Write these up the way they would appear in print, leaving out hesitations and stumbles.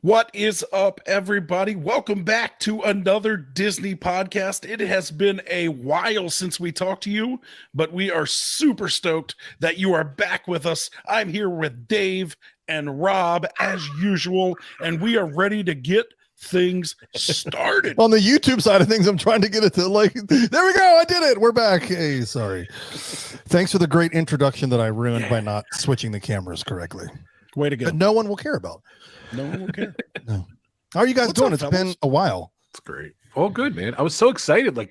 What is up, everybody? Welcome back to another Disney podcast. It has been a while since we talked to you, but we are super stoked that you are back with us. I'm here with Dave and Rob as usual, and we are ready to get things started. On the YouTube side of things, I'm trying to get it to there we go. I did it. We're back. Hey, sorry. Thanks for the great introduction that I ruined by not switching the cameras correctly. Way to go. But no one will care about. No one will care. No. How are you guys doing? It's been a while. It's great. All good, man. I was so excited. I'm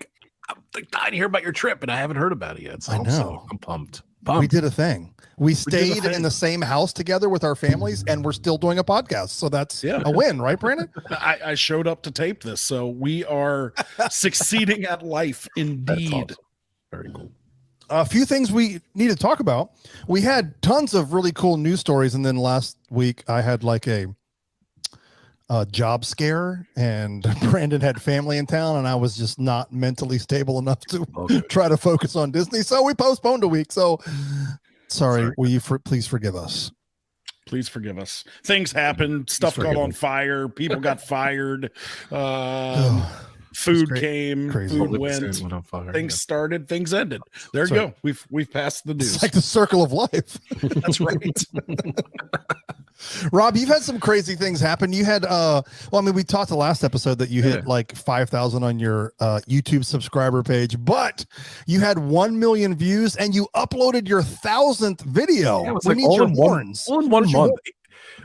dying to hear about your trip, and I haven't heard about it yet. So I know. I'm pumped. We did a thing. We stayed in the same house together with our families, and we're still doing a podcast. So that's a win, right, Brandon? I showed up to tape this, so we are succeeding at life indeed. Awesome. Very cool. A few things we need to talk about. We had tons of really cool news stories, and then last week I had like a job scare, and Brandon had family in town, and I was just not mentally stable enough to try to focus on Disney, so we postponed a week. So sorry. Will you please forgive us? Please forgive us. Things happened. Stuff caught on fire. People got fired. Food came. Crazy. Food went. Things started. Things ended. There you go. We've passed the news. It's like the circle of life. That's right. Rob, you've had some crazy things happen. You had we talked the last episode that you hit like 5,000 on your YouTube subscriber page, but you had 1 million views and you uploaded your 1,000th video. Yeah, it was we like need all your in horns. All in 1 month.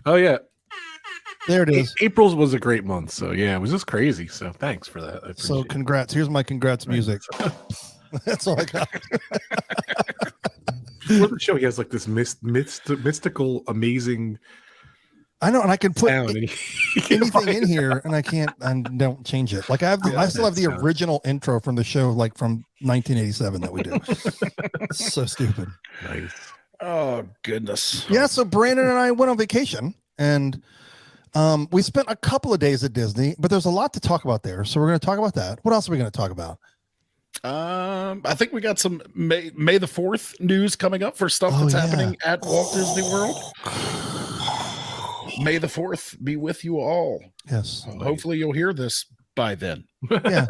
Oh yeah. There it is. April was a great month. So yeah, it was just crazy. So thanks for that. So congrats. Here's my congrats music. That's all I got. For the show, he has like this mystical, amazing. I know, and I can put anything in here, and I can't, and don't change it. Like I still have the original intro from the show, like from 1987 that we did. So stupid. Nice. Oh goodness. Yeah. So Brandon and I went on vacation, and we spent a couple of days at Disney, but there's a lot to talk about there. So we're going to talk about that. What else are we going to talk about? I think we got some May the 4th news coming up for stuff that's happening at Walt Disney World. May the 4th be with you all. Yes. Hopefully you'll hear this by then. Yeah.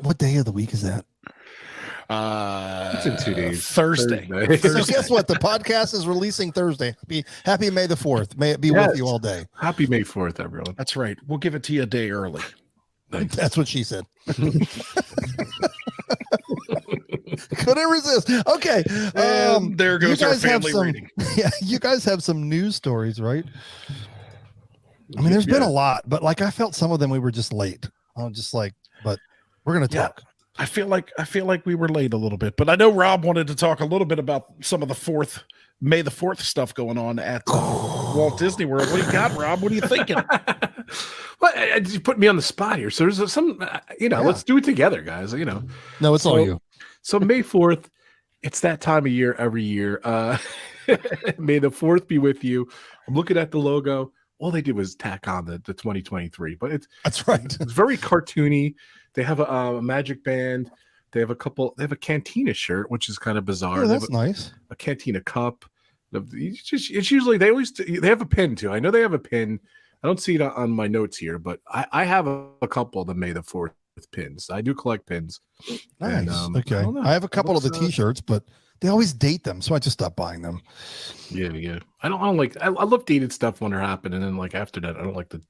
What day of the week is that? It's in 2 days. Thursday. So guess what? The podcast is releasing Thursday. Happy May the 4th. May it be with you all day. Happy May 4th, everyone. That's right. We'll give it to you a day early. Nice. That's what she said. Couldn't resist. Okay. There goes our family rating. Yeah, you guys have some news stories, right? I mean, there's been a lot, but like I felt some of them we were just late. I'm just like, but we're gonna talk. I feel like we were late a little bit, but I know Rob wanted to talk a little bit about some of the May the 4th stuff going on at Walt Disney World. What do you got, Rob? What are you thinking? Well, you put me on the spot here. So there's some, let's do it together, guys. No, it's all you. So May 4th, it's that time of year every year. May the 4th be with you. I'm looking at the logo. All they did was tack on the 2023, but that's right. It's very cartoony. They have a magic band. They have a Cantina shirt, which is kind of bizarre. Oh, that's nice. A Cantina cup. It's usually they have a pin too. I know they have a pin. I don't see it on my notes here, but I have a couple of the May the 4th pins. I do collect pins. Nice. And, okay. I have a couple of the t-shirts, but they always date them, so I just stopped buying them. Yeah. I don't like. I love dated stuff when they're happening, and then like after that, I don't like to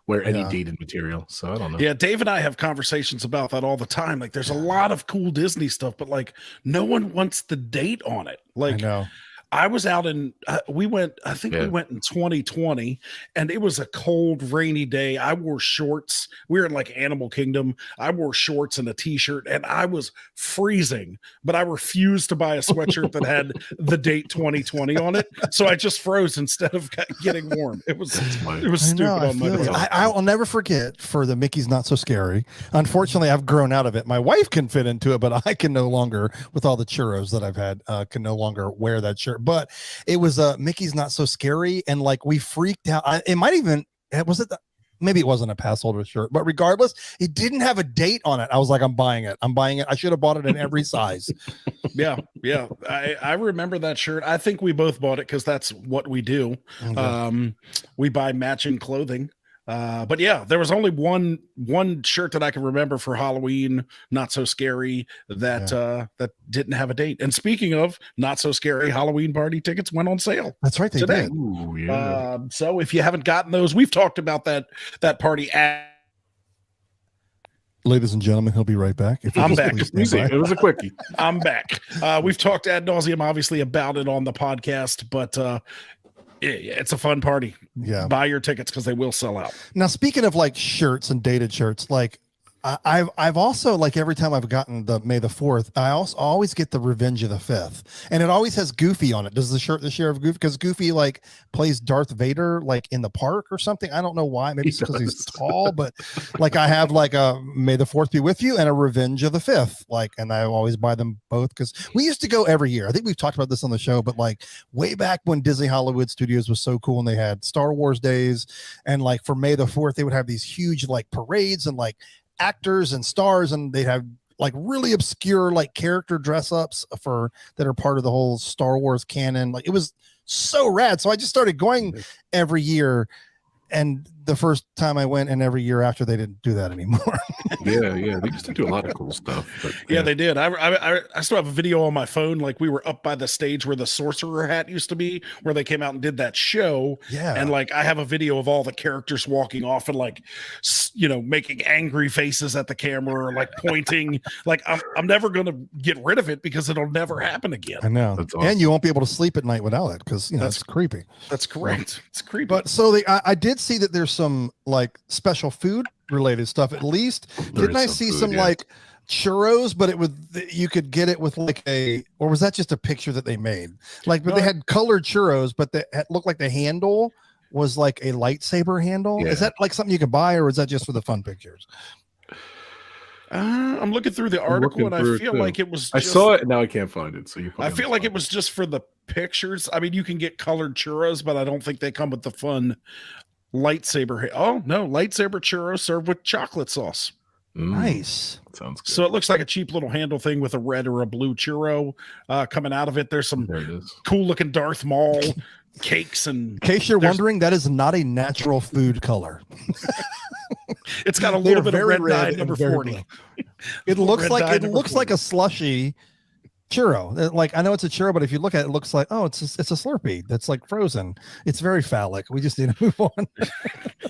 wear any dated material. So I don't know. Yeah, Dave and I have conversations about that all the time. Like, there's a lot of cool Disney stuff, but like, no one wants the date on it. Like, I know. I was out in, we went in 2020, and it was a cold, rainy day. I wore shorts. We were in like Animal Kingdom. I wore shorts and a t-shirt, and I was freezing, but I refused to buy a sweatshirt that had the date 2020 on it. So I just froze instead of getting warm. It was stupid on my part. I'll never forget for the Mickey's Not So Scary. Unfortunately, I've grown out of it. My wife can fit into it, but I can no longer, with all the churros that I've had, can no longer wear that shirt. But it was Mickey's Not So Scary, and like we freaked out. It might even was it maybe it wasn't a pass holder shirt, but regardless, it didn't have a date on it. I was like, I'm buying it. I should have bought it in every size. Yeah. I remember that shirt. I think we both bought it because that's what we do. Okay. We buy matching clothing. But yeah, there was only one shirt that I can remember for Halloween, Not So Scary, that didn't have a date. And speaking of Not So Scary, Halloween party tickets went on sale. That's right, they today. did. Ooh, yeah. So if you haven't gotten those, we've talked about that party Ladies and gentlemen, he'll be right back. I'm back. It was a quickie. I'm back. We've talked ad nauseum, obviously, about it on the podcast, but it's a fun party. Yeah. Buy your tickets because they will sell out. Now, speaking of like shirts and dated shirts, like I've also, like, every time I've gotten the May the 4th, I also always get the Revenge of the 5th, and it always has Goofy on it. Does the sheriff Goofy, because Goofy like plays Darth Vader like in the park or something? I don't know why. Maybe it's because he's tall, but like I have like a May the 4th be with you and a Revenge of the 5th, like, and I always buy them both because we used to go every year. I think we've talked about this on the show, but like way back when Disney Hollywood Studios was so cool and they had Star Wars days, and like for May the 4th they would have these huge like parades and like actors and stars, and they'd have like really obscure like character dress ups that are part of the whole Star Wars canon. Like, it was so rad. So I just started going every year, and the first time I went and every year after, they didn't do that anymore. Yeah. They used to do a lot of cool stuff. But, Yeah, they did. I still have a video on my phone. Like, we were up by the stage where the sorcerer hat used to be, where they came out and did that show. Yeah. And like, I have a video of all the characters walking off and like, making angry faces at the camera or like pointing. Like, I'm never going to get rid of it because it'll never happen again. I know. That's awesome. And you won't be able to sleep at night without it because it's creepy. That's correct. It's creepy. But so I did see that there's some like special food related stuff. At least didn't I see some like churros, but you could get it with like or was that just a picture that they made? Like, but they had colored churros, but they looked like the handle was like a lightsaber handle. Yeah. Is that like something you can buy, or is that just for the fun pictures? I'm looking through the article and I feel like it was. I saw it and now I can't find it. So I feel like it was just for the pictures. I mean, you can get colored churros, but I don't think they come with the fun lightsaber. Oh no, lightsaber churros served with chocolate sauce. Nice. Sounds good. So it looks like a cheap little handle thing with a red or a blue churro coming out of it. There's some cool looking Darth Maul cakes. And in case you're wondering, that is not a natural food color. It's got a little bit of red dye, number 40. It looks like a slushy churro. Like, I know it's a churro, but if you look at it, it looks like, oh, it's a Slurpee that's like frozen. It's very phallic. We just need to move on.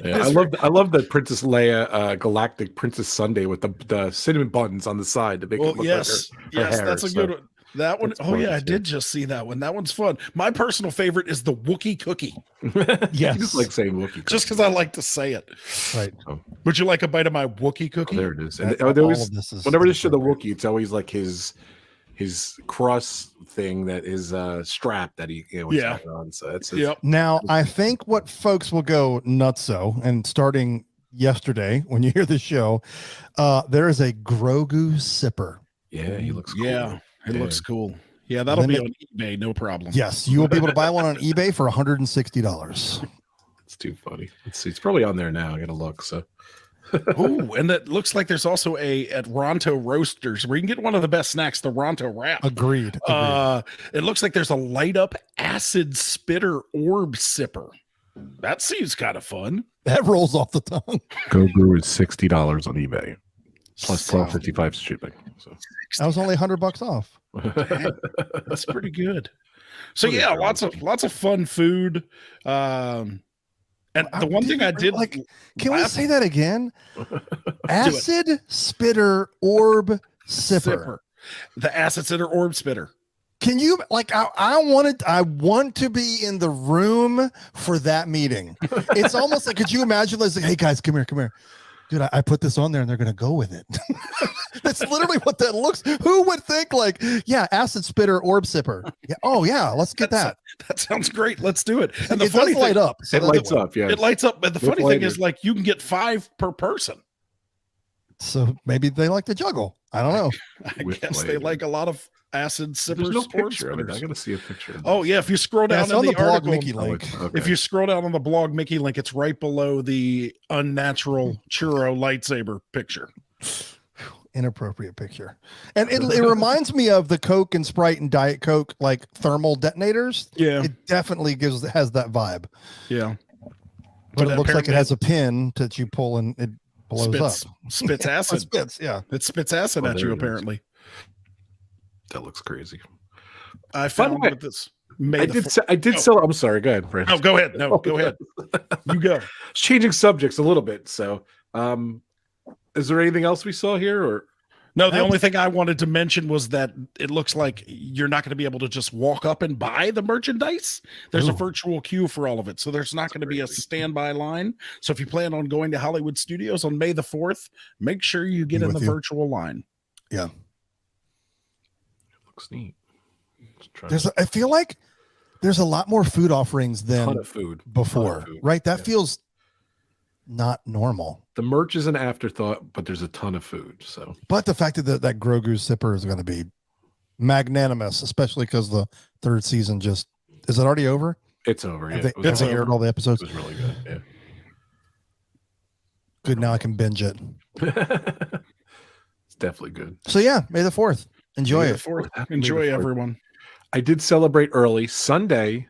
Yeah, I love the Princess Leia Galactic Princess Sundae with the cinnamon buns on the side to make it look like her hair. That's a good one. That one, I did just see that one. That one's fun. My personal favorite is the Wookiee cookie. Yes, just like saying Wookiee cookie. Just because I like to say it. Right. Would you like a bite of my Wookiee cookie? There it is. And whenever they show the Wookiee, it's always like his cross thing that is strap that he on. So that's Now I think what folks will go nutso, and starting yesterday when you hear the show, there is a Grogu sipper. Yeah, he looks cool. Yeah, it looks cool. Yeah, that'll be on eBay, no problem. Yes, you will be able to buy one on eBay for $160. It's too funny. It's probably on there now. I gotta look. So Oh, and that looks like there's also at Ronto Roasters where you can get one of the best snacks, the Ronto wrap. Agreed. It looks like there's a light up acid spitter orb sipper. That seems kind of fun. That rolls off the tongue. Grogu is $60 on eBay, plus $12.55 shipping. So that was only $100 off. That's pretty good. So yeah, lots of fun food. And the one thing I did like, can we say that again? Acid spitter orb sipper. The acid spitter orb spitter. Can you I want to be in the room for that meeting. It's almost like, could you imagine like, hey guys, come here. Dude, I put this on there and they're gonna go with it. That's literally what that looks. Who would think like, yeah, acid spitter orb sipper? Yeah. Oh yeah, let's get that. That sounds great. Let's do it. And the it funny does light up. So it lights up. Yeah, it lights up. But the funny thing is, like, you can get 5 per person. So maybe they like to juggle. I don't know. I guess they like a lot of acid sipper There's no sports picture of it. I spinners. got to see a picture of Oh this. yeah, if you scroll Yeah, down it's in on the blog article, Mickey Oh, link. okay. if you scroll down on the blog Mickey link, it's right below the unnatural churro lightsaber picture. Inappropriate picture. And it reminds me of the Coke and Sprite and Diet Coke like thermal detonators. Yeah, It definitely has that vibe. yeah. But it looks like it apparently has a pin that you pull and it blows up. spits It acid. spits, yeah. It spits acid Oh, at there you, it is. apparently. That looks crazy. I found way, with this. I did sell. I'm sorry. Go ahead, Brandon. No, go ahead. No, go ahead. You go. Changing subjects a little bit. So, is there anything else we saw here, or No, the only thing I wanted to mention was that it looks like you're not going to be able to just walk up and buy the merchandise. There's a virtual queue for all of it. So there's not going to be a standby line. So if you plan on going to Hollywood Studios on May the 4th, make sure you get in the virtual line. Yeah. looks neat? I feel like there's a lot more food offerings than ton of food before, right? That feels not normal. The merch is an afterthought, but there's a ton of food. So, but the fact that Grogu sipper is going to be magnanimous, especially because the third season is it already over? It's over. Yeah, Have they aired all the episodes? It was really good. Yeah. Good. Now I can binge it. It's definitely good. So yeah, May the 4th. Enjoy it. Enjoy, everyone. I did celebrate early Sunday.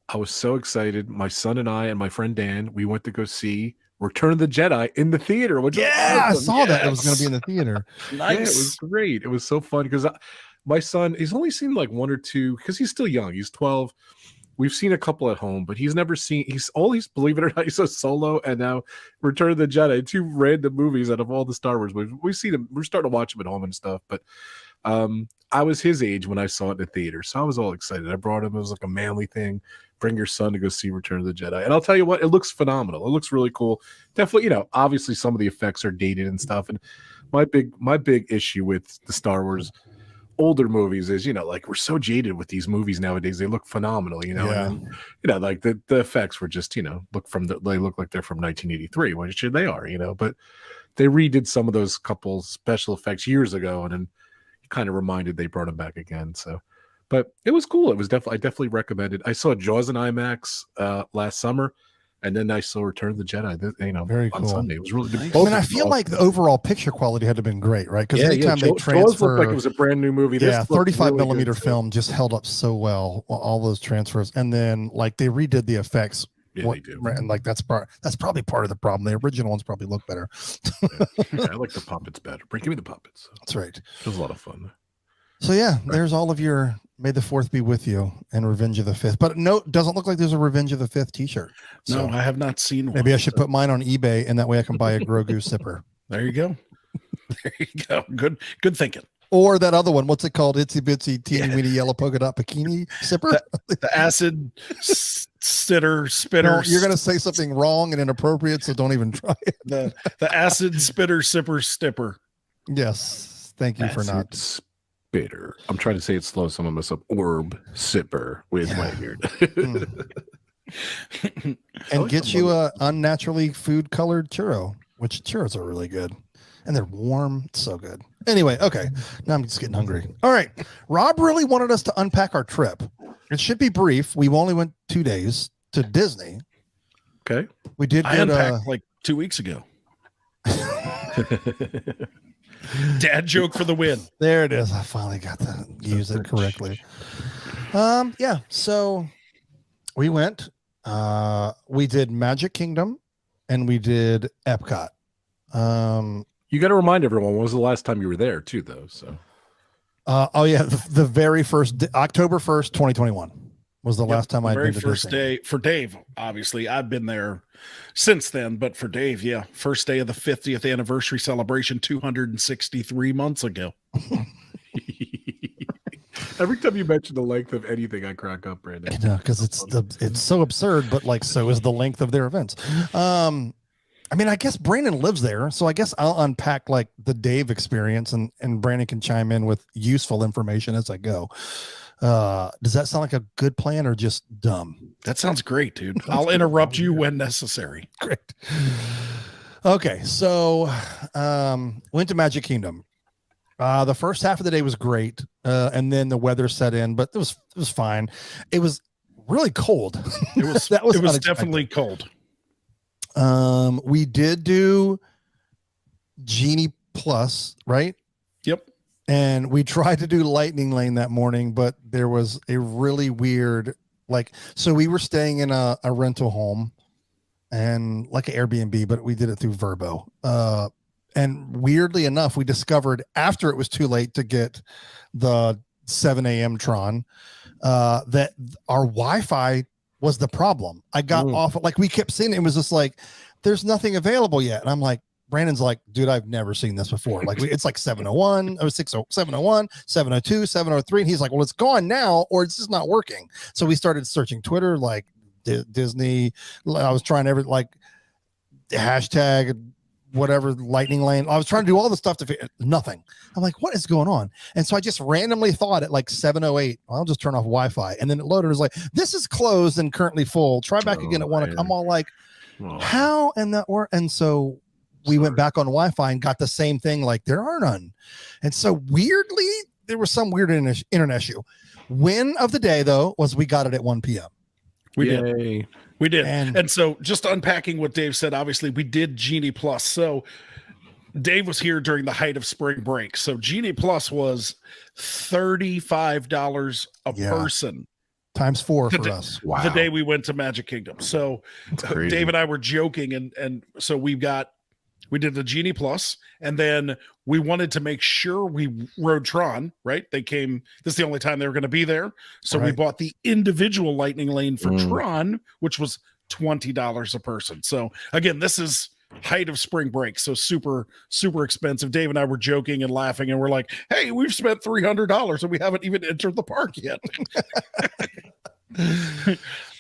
I was so excited. My son and I and my friend Dan, we went to go see Return of the Jedi in the theater. Which I saw that it was going to be in the theater. Nice. Yeah, it was great. It was so fun because my son, he's only seen like one or two because he's still young. He's 12. We've seen a couple at home, but he's never seen. He's believe it or not, he's a Solo and now Return of the Jedi. Two random movies out of all the Star Wars movies. We've seen them. We're starting to watch them at home and stuff. But I was his age when I saw it in the theater, so I was all excited. I brought him. It was like a manly thing. Bring your son to go see Return of the Jedi. And I'll tell you what, it looks phenomenal. It looks really cool. Definitely, obviously some of the effects are dated and stuff. And my big issue with the Star Wars older movies is, like we're so jaded with these movies nowadays. They look phenomenal, Yeah. And then, like the effects were just, they look like they're from 1983, which they are, but they redid some of those couple special effects years ago, and then kind of reminded they brought them back again. So, but it was cool. It was I definitely recommend it. I saw Jaws in IMAX last summer, and then I saw Return of the Jedi. Very on cool. Sunday. It was really good. I mean, I feel like the overall picture quality had to have been great, right? Because anytime they Jaws transfer, looked like it was a brand new movie. This 35 really millimeter good, film just held up so well. All those transfers, and then like they redid the effects. Yeah, they do. And like that's probably part of the problem. The original ones probably look better. I like the puppets better. Give me the puppets. That's right. It was a lot of fun. So yeah, there's all of your May the 4th be with you and Revenge of the 5th. But no, doesn't look like there's a Revenge of the 5th t-shirt. So no, I have not seen one. Maybe I should put mine on eBay, and that way I can buy a Grogu sipper. There you go. There you go. Good thinking. Or that other one, what's it called? Itsy bitsy teeny weeny yellow polka dot bikini sipper. The acid spinner. No, you're gonna say something wrong and inappropriate, so don't even try it. The acid spitter sipper stipper. Yes, thank you for not. Spitter. I'm trying to say it slow. Someone mess up. Orb sipper with my beard. And get you a unnaturally food colored churro, which churros are really good. And they're warm. It's so good. Anyway, okay. Now I'm just getting hungry. All right. Rob really wanted us to unpack our trip. It should be brief. We only went 2 days to Disney. Okay. We did. I unpacked like 2 weeks ago. Dad joke for the win. There it is. I finally got to use it correctly. Yeah. So we went. We did Magic Kingdom, and we did Epcot. You got to remind everyone, when was the last time you were there too, though? So, oh yeah, the very first October 1st, 2021 was the last time I'd been to first Disney. day for Dave. Obviously, I've been there since then, but for Dave, yeah, first day of the 50th anniversary celebration, 263 months ago. Every time you mention the length of anything, I crack up, Brandon. I know, because it's so absurd, but like so is the length of their events. I mean, I guess Brandon lives there, so I guess I'll unpack like the Dave experience, and Brandon can chime in with useful information as I go. Does that sound like a good plan or just dumb? That sounds great, dude. I'll interrupt you when necessary. Great. Okay, so went to Magic Kingdom. The first half of the day was great, and then the weather set in, but it was fine. It was really cold. It was That was it was unexpected. definitely cold. We did do Genie Plus, right? Yep. And we tried to do Lightning Lane that morning, but there was a really weird, so we were staying in a rental home and like an Airbnb, but we did it through Verbo. And weirdly enough, we discovered after it was too late to get the 7 a.m. Tron, that our Wi-Fi was the problem. I got off, we kept seeing it. It was just like, there's nothing available yet. And I'm like, Brandon's like, dude, I've never seen this before. It's like 701, 701, 702, 703. And he's like, well, it's gone now, or it's just not working. So we started searching Twitter, like Disney. I was trying hashtag whatever Lightning Lane. I was trying to do all the stuff nothing. I'm like, what is going on? And so I just randomly thought at like 7:08, I'll just turn off Wi-Fi. And then it loaded. It was like, this is closed and currently full. Try back again at 1 o'clock. I'm all like, how? And so we went back on Wi-Fi and got the same thing. Like, there are none. And so weirdly, there was some weird internet issue. Win of the day though was we got it at 1 p.m. We did. And so just unpacking what Dave said, obviously we did Genie Plus. So Dave was here during the height of spring break. So Genie Plus was $35 a person. Times 4 for us. Wow. The day we went to Magic Kingdom. So Dave and I were joking. And so we did the Genie Plus, and then we wanted to make sure we rode Tron, right? This is the only time they were going to be there. So we bought the individual Lightning Lane for Tron, which was $20 a person. So again, this is height of spring break. So super, super expensive. Dave and I were joking and laughing, and we're like, hey, we've spent $300 and we haven't even entered the park yet.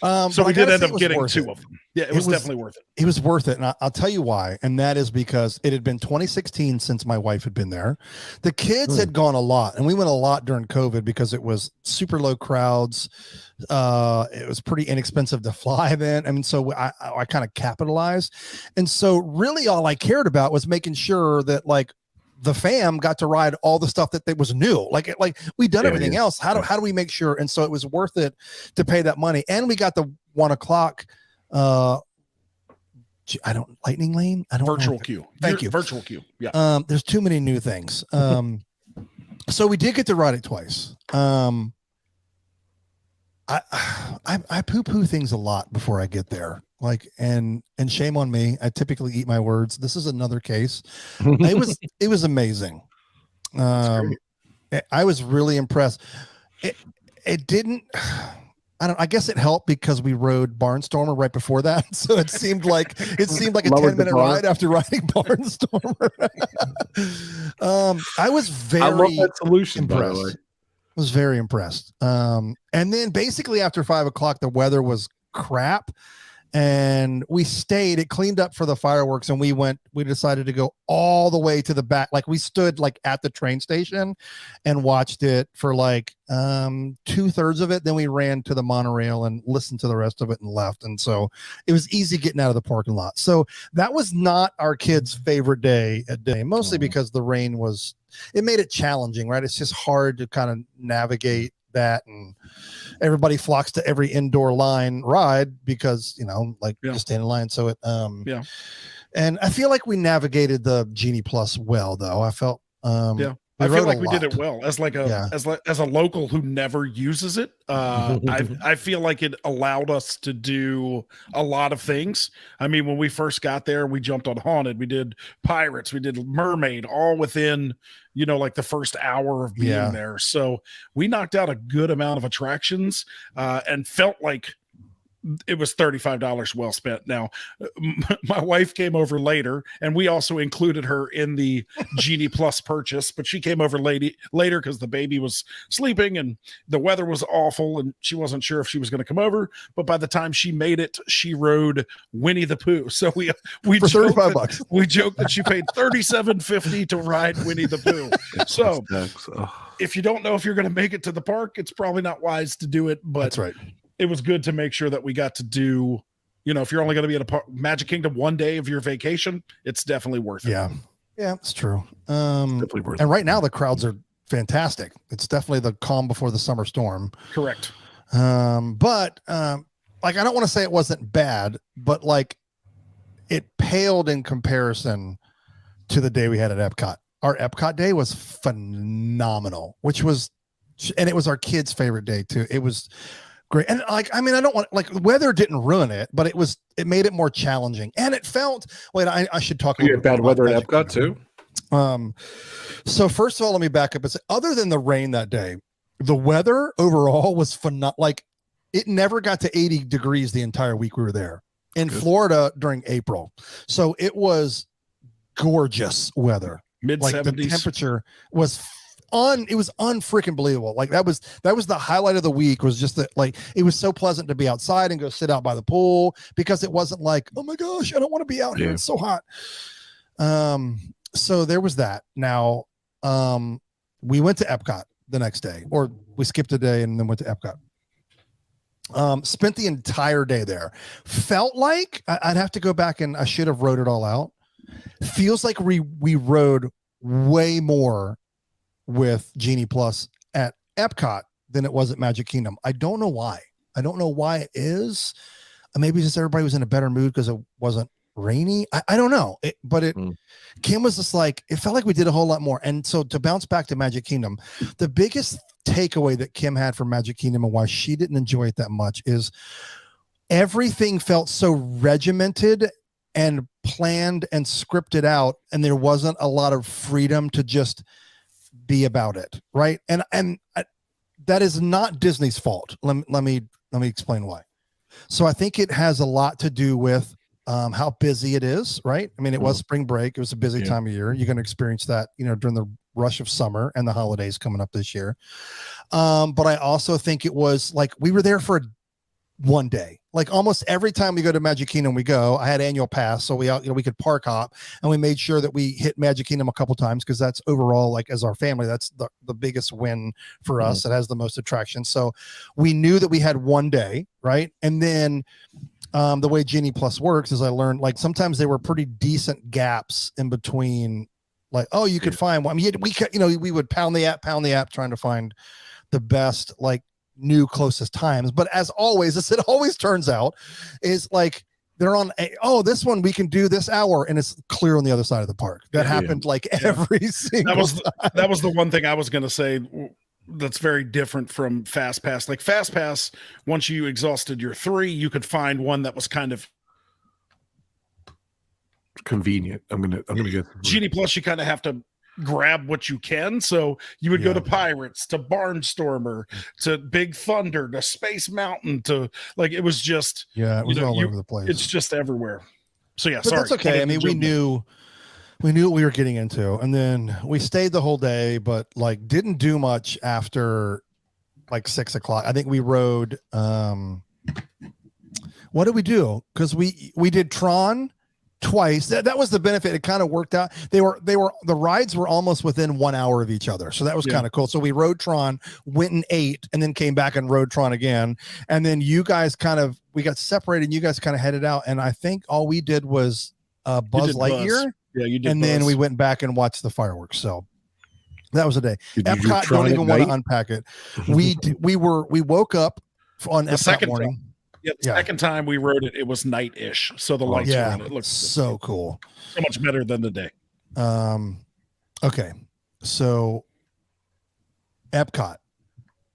So we did end up getting 2 of them. Yeah, it was definitely worth it. It was worth it. And I'll tell you why. And that is because it had been 2016 since my wife had been there. The kids had gone a lot, and we went a lot during COVID because it was super low crowds. It was pretty inexpensive to fly then. I mean, so I kind of capitalized. And so really all I cared about was making sure that the fam got to ride all the stuff that was new. Like we'd done everything else. How do we make sure? And so it was worth it to pay that money. And we got the 1 o'clock, Lightning Lane. Virtual queue. Thank you. Virtual queue. Yeah. There's too many new things. So we did get to ride it twice. I poo-poo things a lot before I get there. And shame on me. I typically eat my words. This is another case. It was amazing. I was really impressed. It didn't, I guess it helped because we rode Barnstormer right before that. So it seemed like a 10-minute ride after riding Barnstormer. I was very I love that solution, impressed. By the way. Was very impressed. And then basically after 5 o'clock, the weather was crap. And we stayed. It cleaned up for the fireworks, and we decided to go all the way to the back. We stood at the train station and watched it for 2/3 of it. Then we ran to the monorail and listened to the rest of it and left. And so it was easy getting out of the parking lot. So that was not our kids' favorite day, mostly because the rain it made it challenging, right? It's just hard to kind of navigate that, and everybody flocks to every indoor line ride because just stand in line. So it and I feel like we navigated the Genie Plus well, though. I felt I feel like we did it well as a local who never uses it. I feel like it allowed us to do a lot of things. I mean, when we first got there, we jumped on Haunted, we did Pirates, we did Mermaid, all within the first hour of being there. So we knocked out a good amount of attractions and felt like it was $35 well spent. Now, my wife came over later, and we also included her in the Genie Plus purchase, but she came over later because the baby was sleeping and the weather was awful, and she wasn't sure if she was going to come over. But by the time she made it, she rode Winnie the Pooh. So we for $35. We joked that she paid $37.50 to ride Winnie the Pooh. So if you don't know if you're going to make it to the park, it's probably not wise to do it. But that's right. It was good to make sure that we got to do, if you're only going to be at a Magic Kingdom one day of your vacation, it's definitely worth it. Yeah. Yeah, it's true. Definitely worth And it. right now the crowds are fantastic. It's definitely the calm before the summer storm. Correct. But like I don't want to say it wasn't bad, but like it paled in comparison to the day we had at Epcot. Our Epcot day was phenomenal, and it was our kids' favorite day too. It was great. And like, I mean, I don't want like weather didn't ruin it, but it made it more challenging. And it felt, I should talk a You little had bit bad about weather at Magic Epcot Kingdom. too? So first of all, let me back up and say, other than the rain that day, the weather overall was phenomenal. Like it never got to 80 degrees the entire week we were there in Florida during April. So it was gorgeous weather. Mid Like 70s. the temperature was it was unfreaking believable. Like that was the highlight of the week, was just that, like, it was so pleasant to be outside and go sit out by the pool, because it wasn't like, oh my gosh, I don't want to be out here. It's so hot. So there was that. Now, we went to Epcot the next day, or we skipped a day and then went to Epcot. Spent the entire day there. Felt like I'd have to go back, and I should have wrote it all out. Feels like we rode way more with Genie Plus at Epcot than it was at Magic Kingdom. I don't know why. I don't know why it is. Maybe just everybody was in a better mood because it wasn't rainy. I don't know. Kim was just like, it felt like we did a whole lot more. And so to bounce back to Magic Kingdom, the biggest takeaway that Kim had from Magic Kingdom and why she didn't enjoy it that much is everything felt so regimented and planned and scripted out, and there wasn't a lot of freedom to just be about it, right? And that is not Disney's fault. Let me explain why. So I think it has a lot to do with how busy it is, right? I mean, it was spring break. It was a busy time of year. You're going to experience that, during the rush of summer and the holidays coming up this year. But I also think it was like we were there for one day. Like almost every time we go to Magic Kingdom, I had annual pass, so we could park hop, and we made sure that we hit Magic Kingdom a couple times, because that's overall, like, as our family, that's the biggest win for us. It has the most attractions. So we knew that we had one day, right? And then the way Genie Plus works is I learned, like, sometimes there were pretty decent gaps in between, like, oh, you could find one. I mean, we would pound the app trying to find the best, like, new closest times. But as always, as it always turns out, is like they're on this one we can do this hour, and it's clear on the other side of the park. That happened like every single time. That was the one thing I was going to say that's very different from Fast Pass. Like Fast Pass, once you exhausted your 3, you could find one that was kind of convenient. I'm gonna get Genie Plus. You kind of have to grab what you can. So you would go to Pirates, to Barnstormer, to Big Thunder, to Space Mountain, to, like, it was just it was all over the place. It's just everywhere. So but that's okay. I mean, we knew what we were getting into, and then we stayed the whole day, but like didn't do much after like 6 o'clock. I think we rode. What did we do? Because we did Tron twice. That was the benefit. It kind of worked out. The rides were almost within 1 hour of each other, so that was kind of cool. So we rode Tron, went and ate, and then came back and rode Tron again. And then you guys we got separated, and you guys kind of headed out, and I think all we did was Buzz Lightyear. Yeah, you did. And then we went back and watched the fireworks. So that was a day. Epcot, don't even want to unpack it. We woke up on the Epcot second morning. time. Yeah, the second time we rode it, it was night-ish, so the lights were on. It looked so cool, so much better than the day. Okay, so Epcot,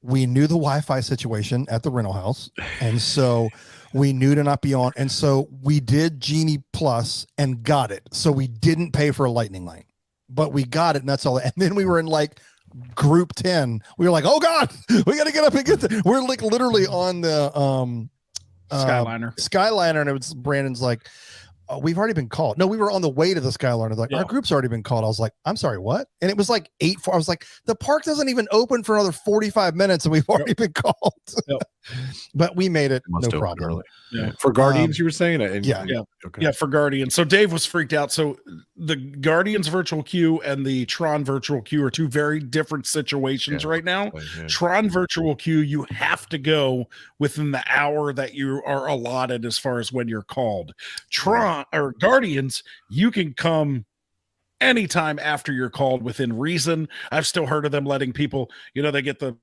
we knew the Wi-Fi situation at the rental house, and so we knew to not be on, and so we did Genie Plus and got it. So we didn't pay for a lightning lane, but we got it, and that's all. And then we were in like group 10. We were like, oh God, we got to get up and get there. We're like literally on the Skyliner, and it was Brandon's like, oh, we've already been called. No, we were on the way to the Skyliner. Like, our group's already been called. I was like, I'm sorry, what? And it was like 8:04. I was like, the park doesn't even open for another 45 minutes, and we've already been called. But we made it, no problem. For Guardians, you were saying? Okay. For Guardians. So Dave was freaked out. So the Guardians virtual queue and the Tron virtual queue are two very different situations right now. Tron virtual queue, you have to go within the hour that you are allotted as far as when you're called. Tron or Guardians, you can come anytime after you're called within reason. I've still heard of them letting people, they get the.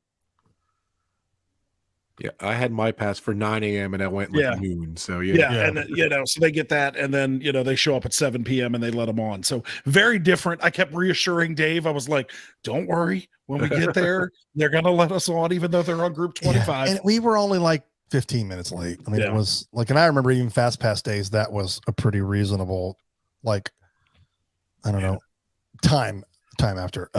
Yeah, I had my pass for 9 a.m. and I went like noon. So And so they get that, and then they show up at 7 p.m. and they let them on. So very different. I kept reassuring Dave. I was like, "Don't worry, when we get there, they're gonna let us on, even though they're on group 25." And we were only like 15 minutes late. I mean, it was like, and I remember even fast pass days, that was a pretty reasonable, like, I don't know, time after.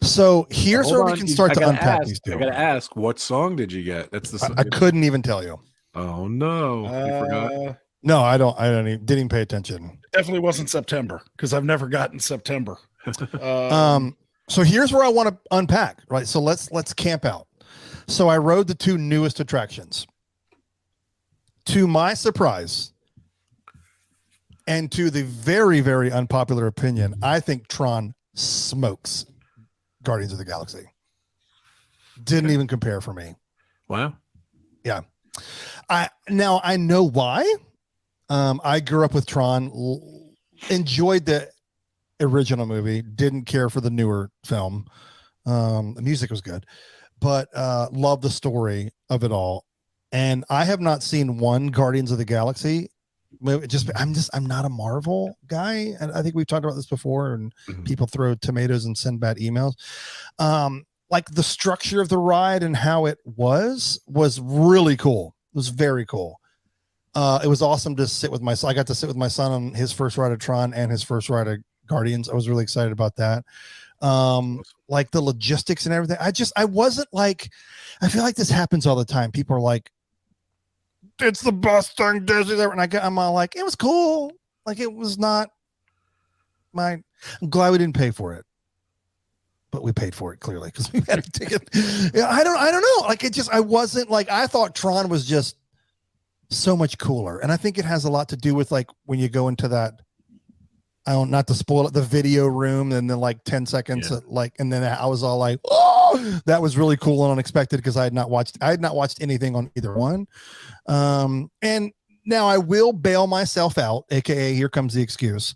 So here's where we can start to unpack these two. I gotta ask, what song did you get? That's the. I couldn't even tell you. Oh no, you forgot. No, I didn't even pay attention. Definitely wasn't September, because I've never gotten September. So here's where I want to unpack. Right. So let's camp out. So I rode the two newest attractions. To my surprise, and to the very, very unpopular opinion, I think Tron smokes Guardians of the Galaxy. Didn't even compare for me. Wow. Yeah. I know why. I grew up with Tron, enjoyed the original movie, didn't care for the newer film. The music was good, but loved the story of it all. And I have not seen one Guardians of the Galaxy. I'm not a Marvel guy, and I think we've talked about this before, and people throw tomatoes and send bad emails. Like the structure of the ride and how it was really cool. It was very cool. It was awesome to sit with my son. I got to sit with my son on his first ride of Tron and his first ride of Guardians. I was really excited about that. Like the logistics and everything. I wasn't like, I feel like this happens all the time. People are like, it's the best thing Disney's ever. And I'm all like, it was cool. Like it was not I'm glad we didn't pay for it, but we paid for it clearly because we had a ticket. Yeah, I don't know. Like I wasn't like, I thought Tron was just so much cooler. And I think it has a lot to do with like when you go into that, not to spoil it, the video room, and then like 10 seconds, and then I was all like, oh, that was really cool and unexpected because I had not watched anything on either one. And now I will bail myself out, aka here comes the excuse.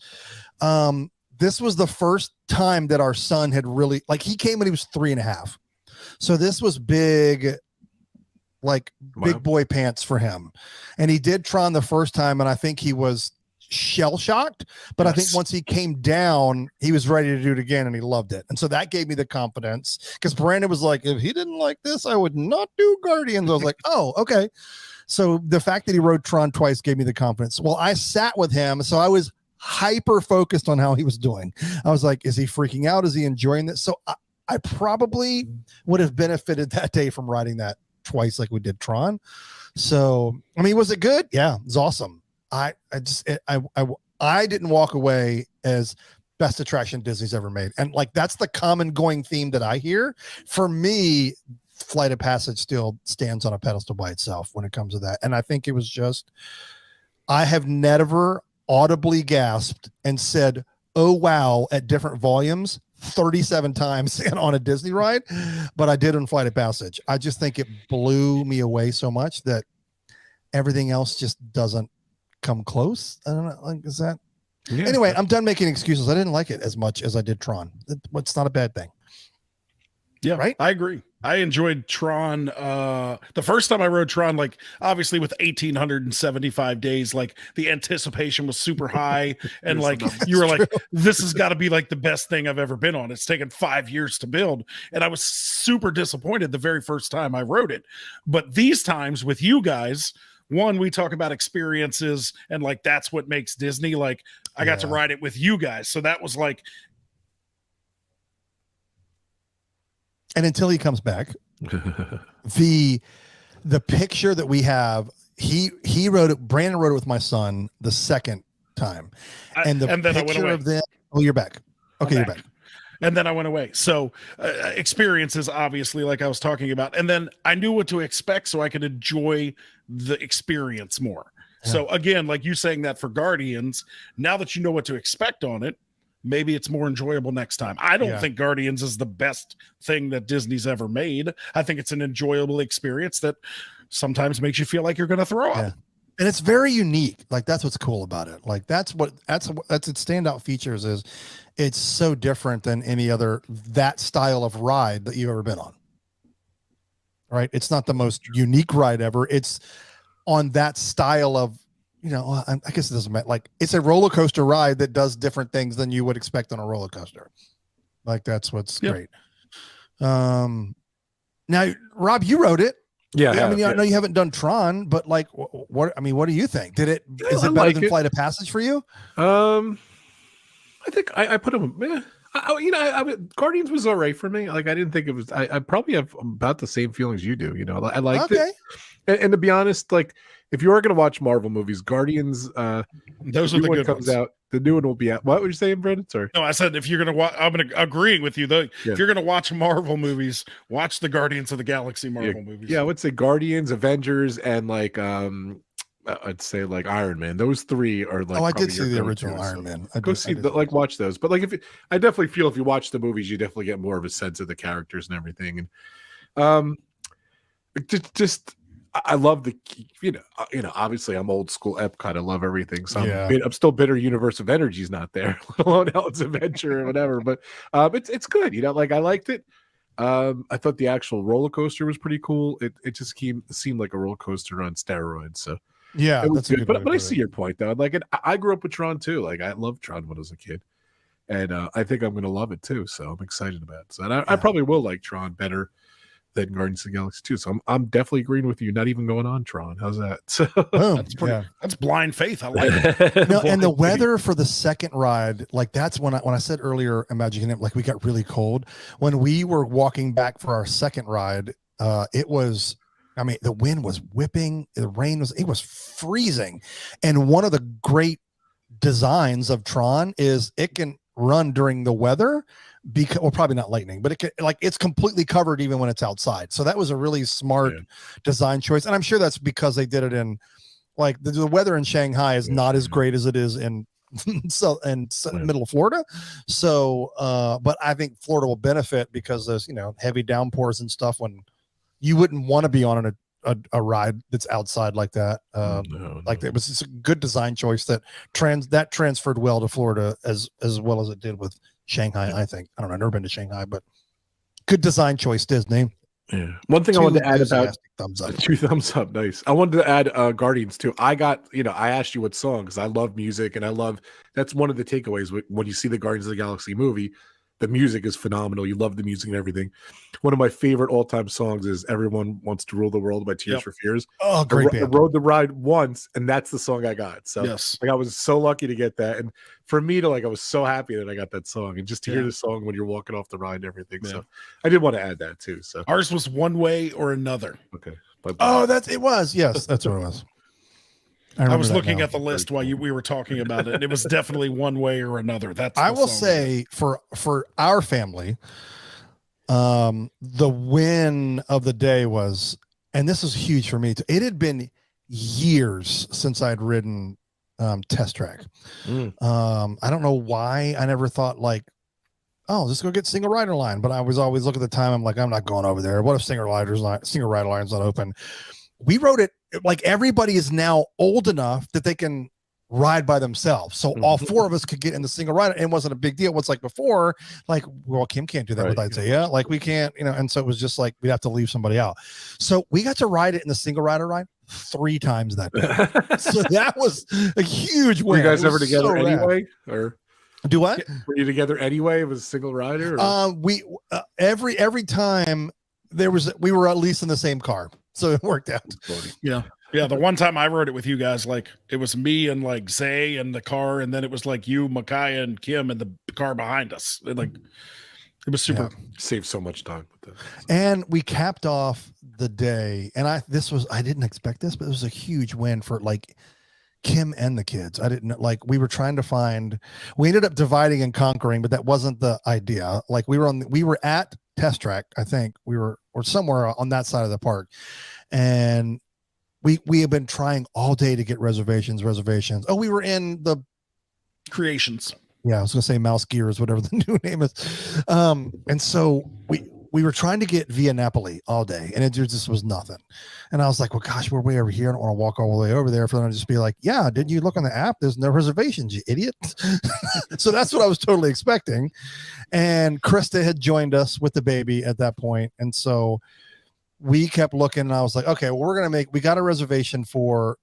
This was the first time that our son had really, like, he came when he was 3.5. So this was big, like big boy pants for him. And he did Tron the first time, and I think he was shell shocked, but I think once he came down, he was ready to do it again, and he loved it. And so that gave me the confidence, because Brandon was like, if he didn't like this, I would not do Guardians. I was like, oh, okay. So the fact that he rode Tron twice gave me the confidence. Well, I sat with him, so I was hyper focused on how he was doing. I was like, is he freaking out? Is he enjoying this? So I probably would have benefited that day from riding that twice like we did Tron. So, I mean, was it good? Yeah, it was awesome. I didn't walk away as best attraction Disney's ever made. And like, that's the common going theme that I hear. For me, Flight of Passage still stands on a pedestal by itself when it comes to that. And I think it was just, I have never audibly gasped and said, oh, wow, at different volumes 37 times on a Disney ride, but I did on Flight of Passage. I just think it blew me away so much that everything else just doesn't come close. I don't know. Like, is that anyway? I'm done making excuses. I didn't like it as much as I did Tron. It's not a bad thing. Yeah, right. I agree. I enjoyed Tron. The first time I rode Tron, like obviously with 1,875 days, like the anticipation was super high, and like you were like, this has got to be like the best thing I've ever been on. It's taken 5 years to build, and I was super disappointed the very first time I rode it. But these times with you guys, one, we talk about experiences, and like that's what makes Disney. Like I got to ride it with you guys, so that was like. And until he comes back, the picture that we have, he wrote it. Brandon wrote it with my son the second time, and the picture of them. Oh, you're back. Okay, you're back. And then I went away. So experiences, obviously, like I was talking about. And then I knew what to expect so I could enjoy the experience more. Yeah. So again, like you saying that for Guardians, now that you know what to expect on it, maybe it's more enjoyable next time. I don't think Guardians is the best thing that Disney's ever made. I think it's an enjoyable experience that sometimes makes you feel like you're going to throw up. And it's very unique. Like that's what's cool about it. Like that's its standout features is it's so different than any other that style of ride that you've ever been on. Right? It's not the most unique ride ever. It's on that style of, I guess it doesn't matter. Like it's a roller coaster ride that does different things than you would expect on a roller coaster. Like that's what's great. Now, Rob, you wrote it. Yeah, I know you haven't done Tron, but like, what do you think? Is it better like than Flight of Passage for you? I think I put him. Guardians was all right for me. Like I didn't think it was. I probably have about the same feelings you do. I liked it. And to be honest, like if you are going to watch Marvel movies, Guardians, those are the good comes ones. out. The new one will be out. What were you saying, Brendan? Sorry. No, I said if you're gonna watch, I'm gonna agreeing with you though. If you're gonna watch Marvel movies, watch the Guardians of the Galaxy Marvel movies. Yeah, I would say Guardians, Avengers, and like I'd say like Iron Man. Those three are like. Oh, I did see the original Iron Man. Watch those. But like I definitely feel if you watch the movies, you definitely get more of a sense of the characters and everything. And just I love the obviously I'm old school Epcot. I love everything. So I'm still bitter Universe of Energy's not there, let alone Ellen's Adventure or whatever. But it's good. Like I liked it. I thought the actual roller coaster was pretty cool. It just seemed like a roller coaster on steroids. So yeah, it was good. But I see your point though. Like I grew up with Tron too. Like I loved Tron when I was a kid, and I think I'm gonna love it too. So I'm excited about it. So and I probably will like Tron better than Guardians of the Galaxy 2. So I'm definitely agreeing with you. Not even going on Tron. How's that? So that's blind faith. I like it. No, and the weather for the second ride, like that's when I said earlier, Imagineering, like we got really cold. When we were walking back for our second ride, it was, the wind was whipping, it was freezing. And one of the great designs of Tron is it can run during the weather, because probably not lightning, but it's completely covered even when it's outside. So that was a really smart design choice, and I'm sure that's because they did it in like the weather in Shanghai is not as great as it is in middle of Florida. So but I think Florida will benefit because there's heavy downpours and stuff when you wouldn't want to be on a ride that's outside like that. It was just a good design choice that transferred well to Florida as well as it did with Shanghai. I think. I don't know. I've never been to Shanghai, but good design choice, Disney. Yeah. One thing I wanted to add about thumbs up. 2 thumbs up. Nice. I wanted to add Guardians too. I got, I asked you what song because I love music and that's one of the takeaways when you see the Guardians of the Galaxy movie. The music is phenomenal. You love the music and everything. One of my favorite all-time songs is "Everyone Wants to Rule the World" by Tears for Fears. Oh, great! I rode the ride once, and that's the song I got. So, I was so lucky to get that. And for me to I was so happy that I got that song, and just to hear the song when you're walking off the ride and everything. Yeah. So, I did want to add that too. So, ours was One Way or Another. Okay. It was. Yes, that's what it was. I was looking at the list while we were talking about it. And it was definitely One Way or Another. I will say for our family, the win of the day was, and this was huge for me. It had been years since I'd ridden Test Track. I don't know why I never thought let's go get Single Rider Line. But I was always looking at the time. I'm like, I'm not going over there. What if Single Rider Line's not open? We rode it. Like everybody is now old enough that they can ride by themselves. So all four of us could get in the single rider, and it wasn't a big deal. What's like before, Kim can't do that with Isaiah. Like we can't, and so it was just like, we'd have to leave somebody out. So we got to ride it in the single rider ride 3 times that day. So that was a huge win. Were you guys ever together anyway? Or do what? Were you together anyway? It was a single rider? We every time we were at least in the same car. So it worked out. Yeah. Yeah. The one time I rode it with you guys, it was me and Zay in the car. And then it was you, Micaiah, and Kim in the car behind us. It was super. Saved so much time with that. And we capped off the day. And I didn't expect this, but it was a huge win for Kim and the kids. I didn't we were trying to we ended up dividing and conquering, but that wasn't the idea. We were at Test Track. I think or somewhere on that side of the park. And we have been trying all day to get reservations. Oh, we were in the Creations. Yeah. I was going to say Mouse Gears, whatever the new name is. And so we were trying to get via Napoli all day, and it just was nothing. And I was like, well, gosh, we're way over here. I don't want to walk all the way over there for them to just be like, yeah, didn't you look on the app? There's no reservations, you idiot. So that's what I was totally expecting. And Krista had joined us with the baby at that point. And so we kept looking, and I was like, okay, well, we got a reservation for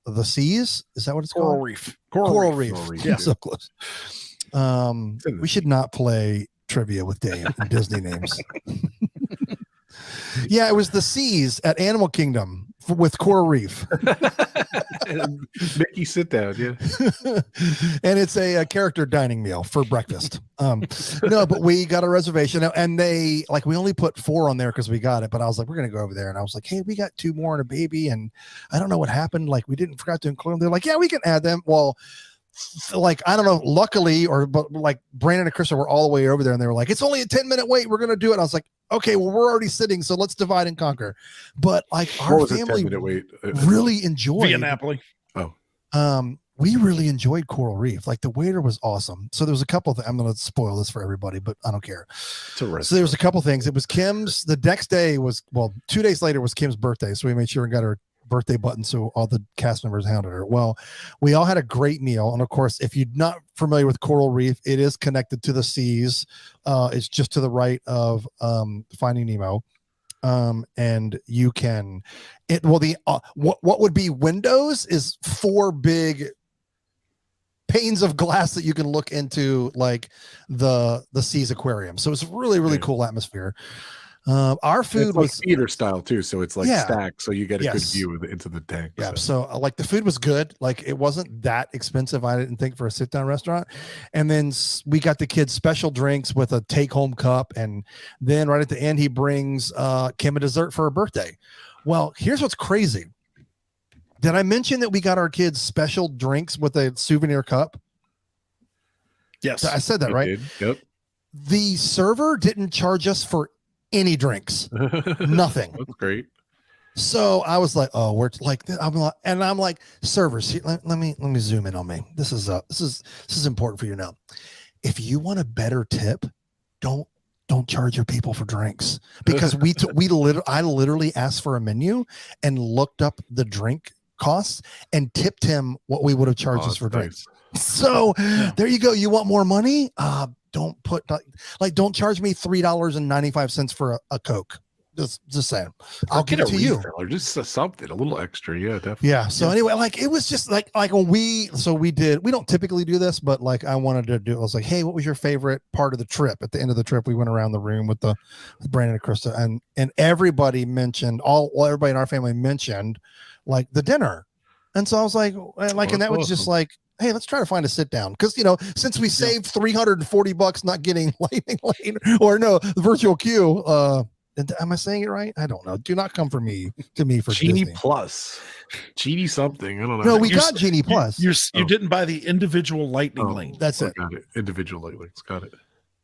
the Seas. Is that what it's Coral called? Reef. Coral Reef. Yeah. So close. We should not play trivia with Dave and Disney names. Yeah, it was the Seas at Animal Kingdom with Coral Reef. Mickey sit down, yeah. And it's a character dining meal for breakfast. No, but we got a reservation, and they we only put 4 on there because we got it. But I was like, we're gonna go over there, and I was like, hey, we got 2 more and a baby, and I don't know what happened. Like, we didn't forgot to include them. They're like, yeah, we can add them. Well, I don't know, luckily, but Brandon and Krista were all the way over there, and they were like, it's only a 10-minute wait, we're gonna do it. I was like, okay, well, we're already sitting, so let's divide and conquer. But our family really enjoyed via Napoli. We really enjoyed Coral Reef. Like, the waiter was awesome. So there was a couple of I'm gonna spoil this for everybody, but I don't care. So there was a couple things. It was Kim's. The next day was 2 days later was Kim's birthday, so we made sure and got her birthday button so all the cast members hounded her. Well, we all had a great meal, and of course, if you're not familiar with Coral Reef, it is connected to the Seas. It's just to the right of Finding Nemo, and you can what would be windows is 4 big panes of glass that you can look into, like the Seas aquarium. So it's really cool atmosphere. Our food was theater style too, so it's stacked, so you get a good view into the tank. Yeah, so the food was good. Like, it wasn't that expensive, I didn't think, for a sit-down restaurant. And then we got the kids special drinks with a take-home cup, and then right at the end he brings Kim a dessert for her birthday. Well, here's what's crazy. Did I mention that we got our kids special drinks with a souvenir cup? Yes, I said that, right? Yep. The server didn't charge us for any drinks. Nothing. That's great. So I was like, oh, we're like, I'm like, servers, let me zoom in on me. This is important for you to know. If you want a better tip, don't charge your people for drinks, because I literally asked for a menu and looked up the drink costs and tipped him what we would have charged us for drinks. So there you go. You want more money? Don't don't charge me $3.95 for a Coke. Just saying. I'll give it to you. Just something a little extra. Yeah, definitely. Yeah. So anyway, it was just like when we don't typically do this, but I wanted to do, I was like, hey, what was your favorite part of the trip? At the end of the trip, we went around the room with Brandon and Krista, and everybody mentioned everybody in our family mentioned the dinner. And so I was like, and that was just like, hey, let's try to find a sit down. Because, since we saved $340 not getting lightning lane or the virtual queue, am I saying it right? I don't know. Do not come to me for Genie Disney. Plus. Genie something. I don't know. No, we got Genie Plus. You didn't buy the individual lightning lane. That's it. Got it. Individual lightning lanes. Got it.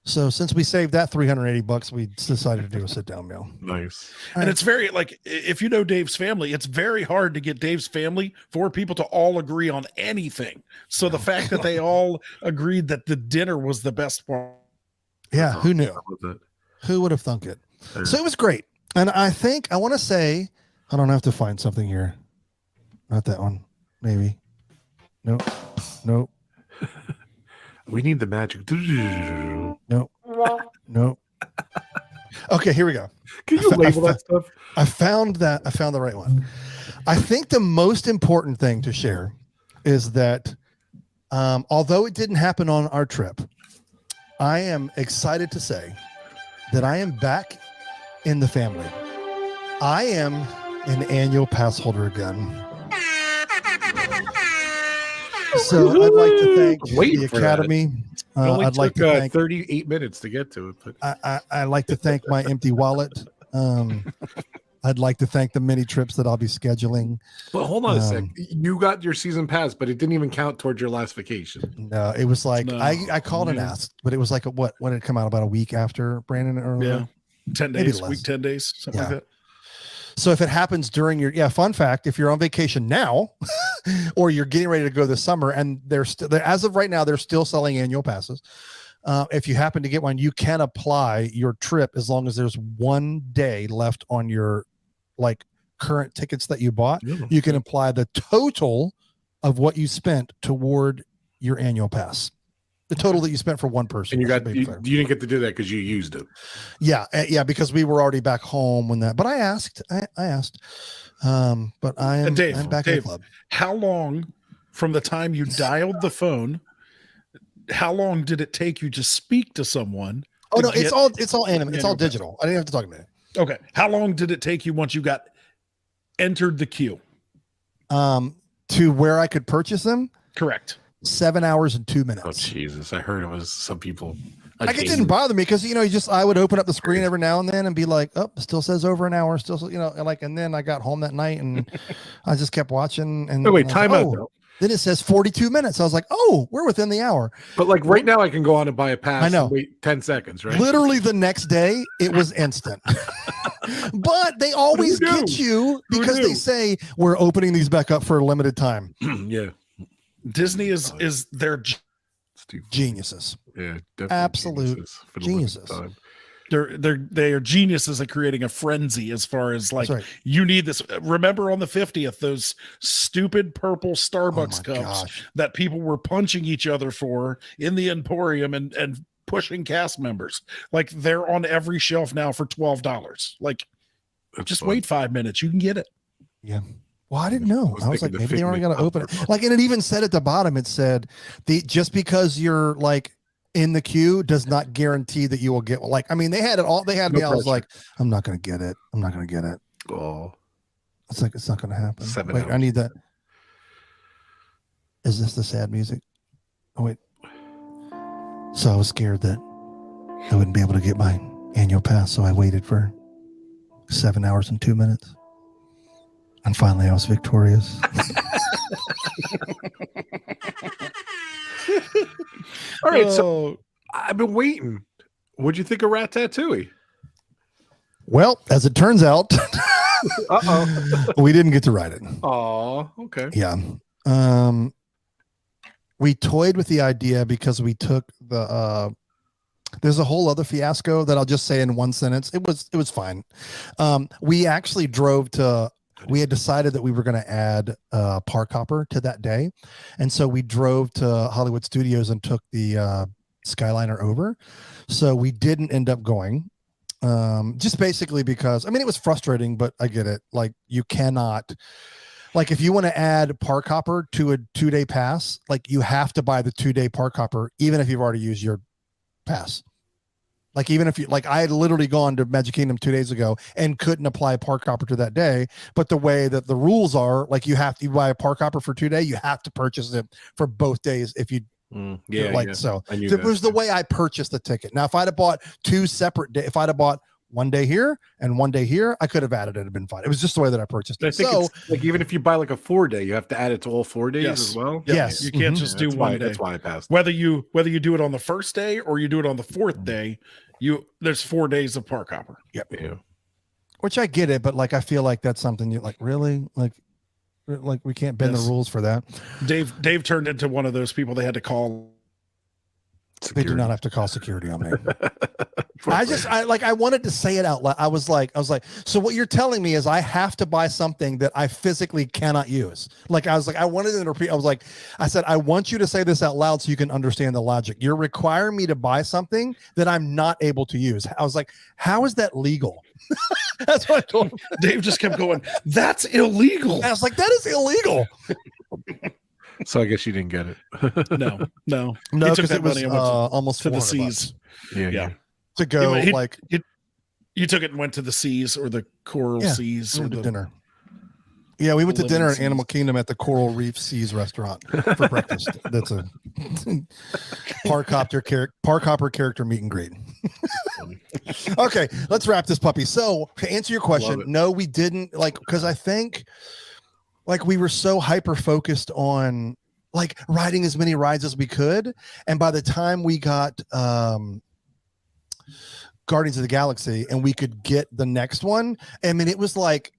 So since we saved that $380, we decided to do a sit down meal. Nice. And it's very if you know Dave's family, it's very hard to get Dave's family for people to all agree on anything. So the fact that they all agreed that the dinner was the best part. Yeah, who knew? Who would have thunk it? So it was great. And I think I want to say, I don't have to find something here. Not that one. Maybe. Nope. We need the magic. Nope. Okay, here we go. Can you label that stuff? I found the right one. I think the most important thing to share is that although it didn't happen on our trip, I am excited to say that I am back in the family. I am an annual pass holder again. So I'd like to thank the Academy. I'd like to thank 38 minutes to get to it. But I'd like to thank my empty wallet. I'd like to thank the many trips that I'll be scheduling. Well, hold on a sec. You got your season pass, but it didn't even count towards your last vacation. No, it was I called and asked, but it was when did it come out? About a week after Brandon? Or 10 days, week 10 days, something like that. So if it happens during your fun fact, if you're on vacation now or you're getting ready to go this summer, and they're as of right now, they're still selling annual passes. if you happen to get one, you can apply your trip as long as there's 1 day left on your like current tickets that you bought. You can apply the total of what you spent toward your annual pass. The total that you spent for one person. And you didn't get to do that because you used it. Yeah, because we were already back home when that. But I asked. But I'm back in the club. How long from the time you dialed the phone? How long did it take you to speak to someone? Oh no, it's all anime. It's all digital. I didn't have to talk to me. Okay. How long did it take you once you got entered the queue? To where I could purchase them? Correct. 7 hours and 2 minutes. Oh Jesus! I heard it was some people. Like it didn't bother me because I would open up the screen every now and then and be like, oh, it still says over an hour, and then I got home that night and I just kept watching. And wait, time out though. Then it says 42 minutes. I was like, oh, we're within the hour. But like right now, I can go on and buy a pass. I know. And wait 10 seconds, right? Literally the next day, it was instant. But they always get you because they say we're opening these back up for a limited time. Yeah. Disney is their geniuses. Yeah, definitely absolute geniuses. They are geniuses at creating a frenzy as far as like you need this. Remember on the 50th, those stupid purple Starbucks cups that people were punching each other for in the Emporium and pushing cast members. Like they're on every shelf now for $12. Like just wait 5 minutes, you can get it. Yeah. Well, I didn't know. I was like, maybe they already got to open it. Like, and it even said at the bottom, it said, just because you're like in the queue does not guarantee that you will get. Like, I mean, they had it all. They had me. I was like, I'm not going to get it. I'm not going to get it. Oh, it's like it's not going to happen. 7 wait, hours. I need that. Is this the sad music? Oh wait. So I was scared that I wouldn't be able to get my annual pass, so I waited for 7 hours and 2 minutes. And finally, I was victorious. All right, so I've been waiting. What'd you think of Ratatouille? Well, as it turns out, we didn't get to ride it. Oh, okay. Yeah. We toyed with the idea because we took the there's a whole other fiasco that I'll just say in one sentence. It was fine. We actually drove to. We had decided that we were going to add Park Hopper to that day. And so we drove to Hollywood Studios and took the Skyliner over. So we didn't end up going just basically because, I mean, it was frustrating, but I get it. Like you cannot, like if you want to add Park Hopper to a 2-day pass, like you have to buy the 2-day Park Hopper, even if you've already used your pass. Like even if you like, I had literally gone to Magic Kingdom 2 days ago and couldn't apply a Park Hopper to that day. But the way that the rules are, like you buy a Park Hopper for 2 days, you have to purchase it for both days. If you so it was the way I purchased the ticket. Now, if I'd have bought 2 separate days, if I'd have bought 1 day here and 1 day here, I could have added it. It'd been fine. It was just the way that I purchased it. I think it's like even if you buy like a 4-day, you have to add it to all 4 days as well. Yes, you can't just do one day. That's why I passed. Whether you do it on the first day or you do it on the 4th day, there's 4 days of Park Hopper. Yep. Yeah. Which I get it, but like I feel like that's something you like really like we can't bend the rules for that. Dave turned into one of those people they had to call. Security. They do not have to call security on me. I wanted to say it out loud. I was like, so what you're telling me is I have to buy something that I physically cannot use. Like, I was like, I wanted to repeat. I said, I want you to say this out loud so you can understand the logic. You're requiring me to buy something that I'm not able to use. I was like, how is that legal? That's what I told him. Dave just kept going, that's illegal. I was like, that is illegal. So I guess you didn't get it. No, because it was almost to the seas. Yeah. To go you took it and went to the seas or the coral seas we or went to the dinner. Yeah, we went to dinner at seas. Animal Kingdom at the Coral Reef Seas restaurant for breakfast. That's a Park Hopper character meet and greet. Okay, let's wrap this puppy. So to answer your question, no, we didn't because I think we were so hyper focused on riding as many rides as we could. And by the time we got Guardians of the Galaxy and we could get the next one, I mean, it was like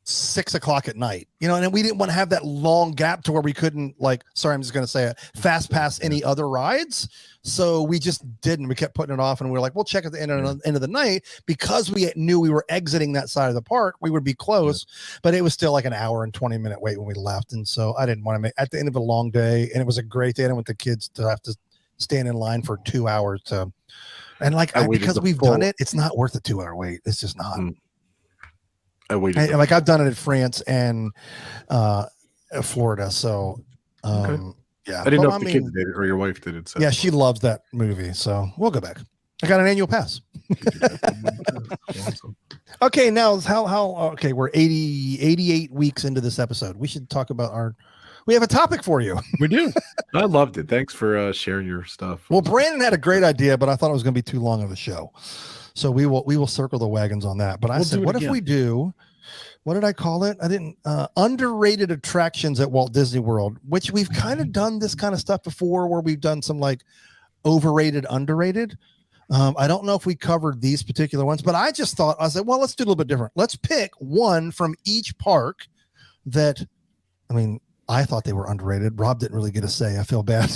6 o'clock at night, and then we didn't want to have that long gap to where we couldn't sorry, I'm just going to say it, fast pass any other rides. So we just didn't. We kept putting it off, and we were like, we'll check at the end of the night, because we knew we were exiting that side of the park. We would be close, but it was still like an hour and 20-minute wait when we left. And so I didn't want to make at the end of a long day. And it was a great day. I didn't want the kids to have to stand in line for 2 hours because we've done it. It's not worth a 2-hour wait. It's just not. I've done it in France and Florida. So, yeah, I didn't know if the kids did it or your wife did it. So. Yeah, she loves that movie. So we'll go back. I got an annual pass. Awesome. Okay, now okay, we're 88 weeks into this episode. We should talk about we have a topic for you. We do. I loved it. Thanks for sharing your stuff. Well, Brandon had a great idea, but I thought it was going to be too long of a show. So we will circle the wagons on that. But I said, what if we do, what did I call it? I didn't, underrated attractions at Walt Disney World, which we've kind of done this kind of stuff before, where we've done some like overrated, underrated. I don't know if we covered these particular ones, but I just thought, I said, well, let's do a little bit different. Let's pick one from each park I thought they were underrated. Rob didn't really get a say. I feel bad.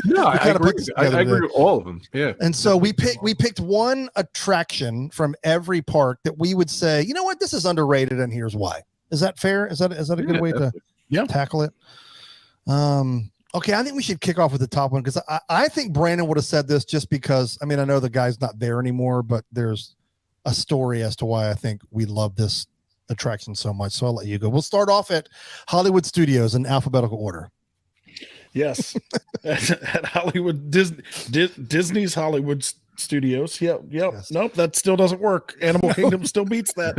No, I agree. I agree with all of them. Yeah. And so we picked one attraction from every park that we would say, you know what, this is underrated, and here's why. Is that fair? Is that a good way to tackle it? Okay, I think we should kick off with the top one, because I think Brandon would have said this just because, I know the guy's not there anymore, but there's a story as to why I think we love this attraction so much. So I'll let you go. We'll start off at Hollywood Studios in alphabetical order. Yes. at Hollywood Disney's Hollywood Studios. Yep. Yes. Nope, that still doesn't work. Animal Kingdom still beats that.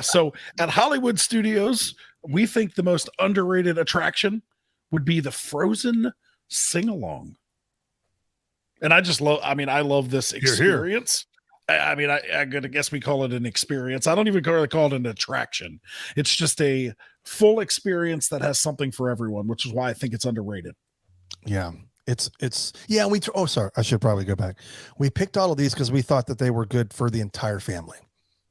So at Hollywood Studios, we think the most underrated attraction would be the Frozen sing-along. And I just love, I love this experience. I guess we call it an experience. I don't even call it an attraction. It's just a full experience that has something for everyone, which is why I think it's underrated. Yeah, sorry, I should probably go back. We picked all of these because we thought that they were good for the entire family.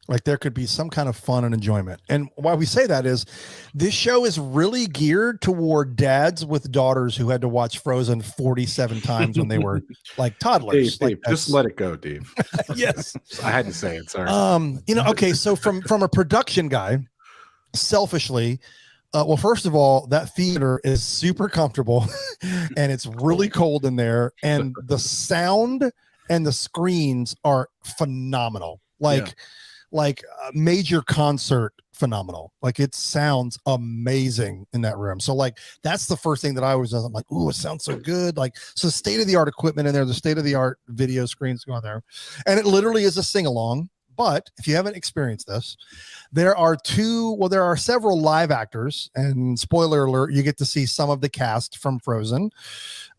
Like there could be some kind of fun and enjoyment. And why we say that is this show is really geared toward dads with daughters who had to watch Frozen 47 times when they were like toddlers. Dave, just let it go, Dave. Yes. I had to say it. Sorry. Okay. So from a production guy, selfishly, well, first of all, that theater is super comfortable and it's really cold in there. And the sound and the screens are phenomenal. Like a major concert phenomenal. Like it sounds amazing in that room. So like, that's the first thing that I was, I'm like, ooh, it sounds so good. Like, so state-of-the-art equipment in there, the state-of-the-art video screens go on there. And it literally is a sing-along. But if you haven't experienced this, there are several live actors, and spoiler alert, you get to see some of the cast from Frozen.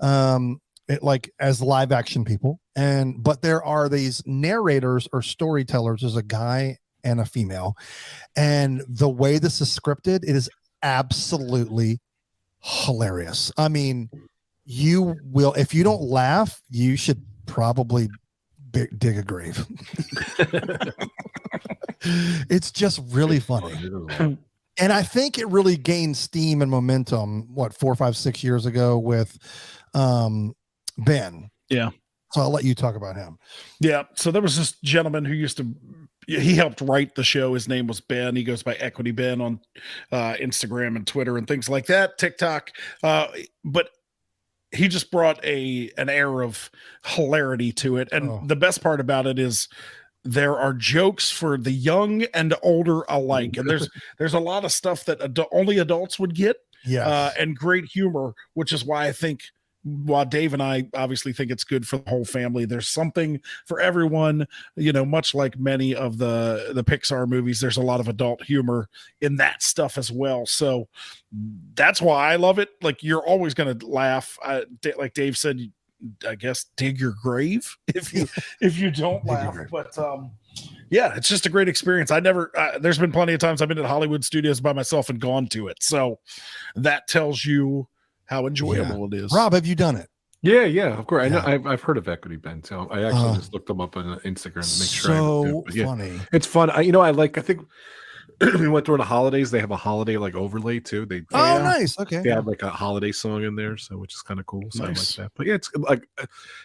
As live action people, but there are these narrators or storytellers. There's a guy and a female, and the way this is scripted, it is absolutely hilarious. You will, if you don't laugh, you should probably dig a grave. It's just really funny. And I think it really gained steam and momentum 4, 5, 6 years ago with Ben. Yeah. So I'll let you talk about him. Yeah. So there was this gentleman who he helped write the show. His name was Ben. He goes by Equity Ben on Instagram and Twitter and things like that, TikTok. But he just brought an air of hilarity to it. And the best part about it is there are jokes for the young and older alike. And there's a lot of stuff that only adults would get. Yeah. And great humor, which is why I think, while Dave and I obviously think it's good for the whole family, there's something for everyone, much like many of the Pixar movies, there's a lot of adult humor in that stuff as well. So that's why I love it. Like, you're always going to laugh. Like Dave said, I guess, dig your grave if you don't laugh. But it's just a great experience. There's been plenty of times I've been at Hollywood Studios by myself and gone to it. So that tells you how enjoyable it is. Rob, have you done it? Yeah, of course. I know. I've heard of Equity Ben, so I actually just looked them up on Instagram to make sure. So funny. It's fun. I think we went during the holidays. They have a holiday like overlay too. They Oh, yeah. nice. Okay. they have like a holiday song in there, so which is kind of cool. So I like Nice. that. But yeah, it's like,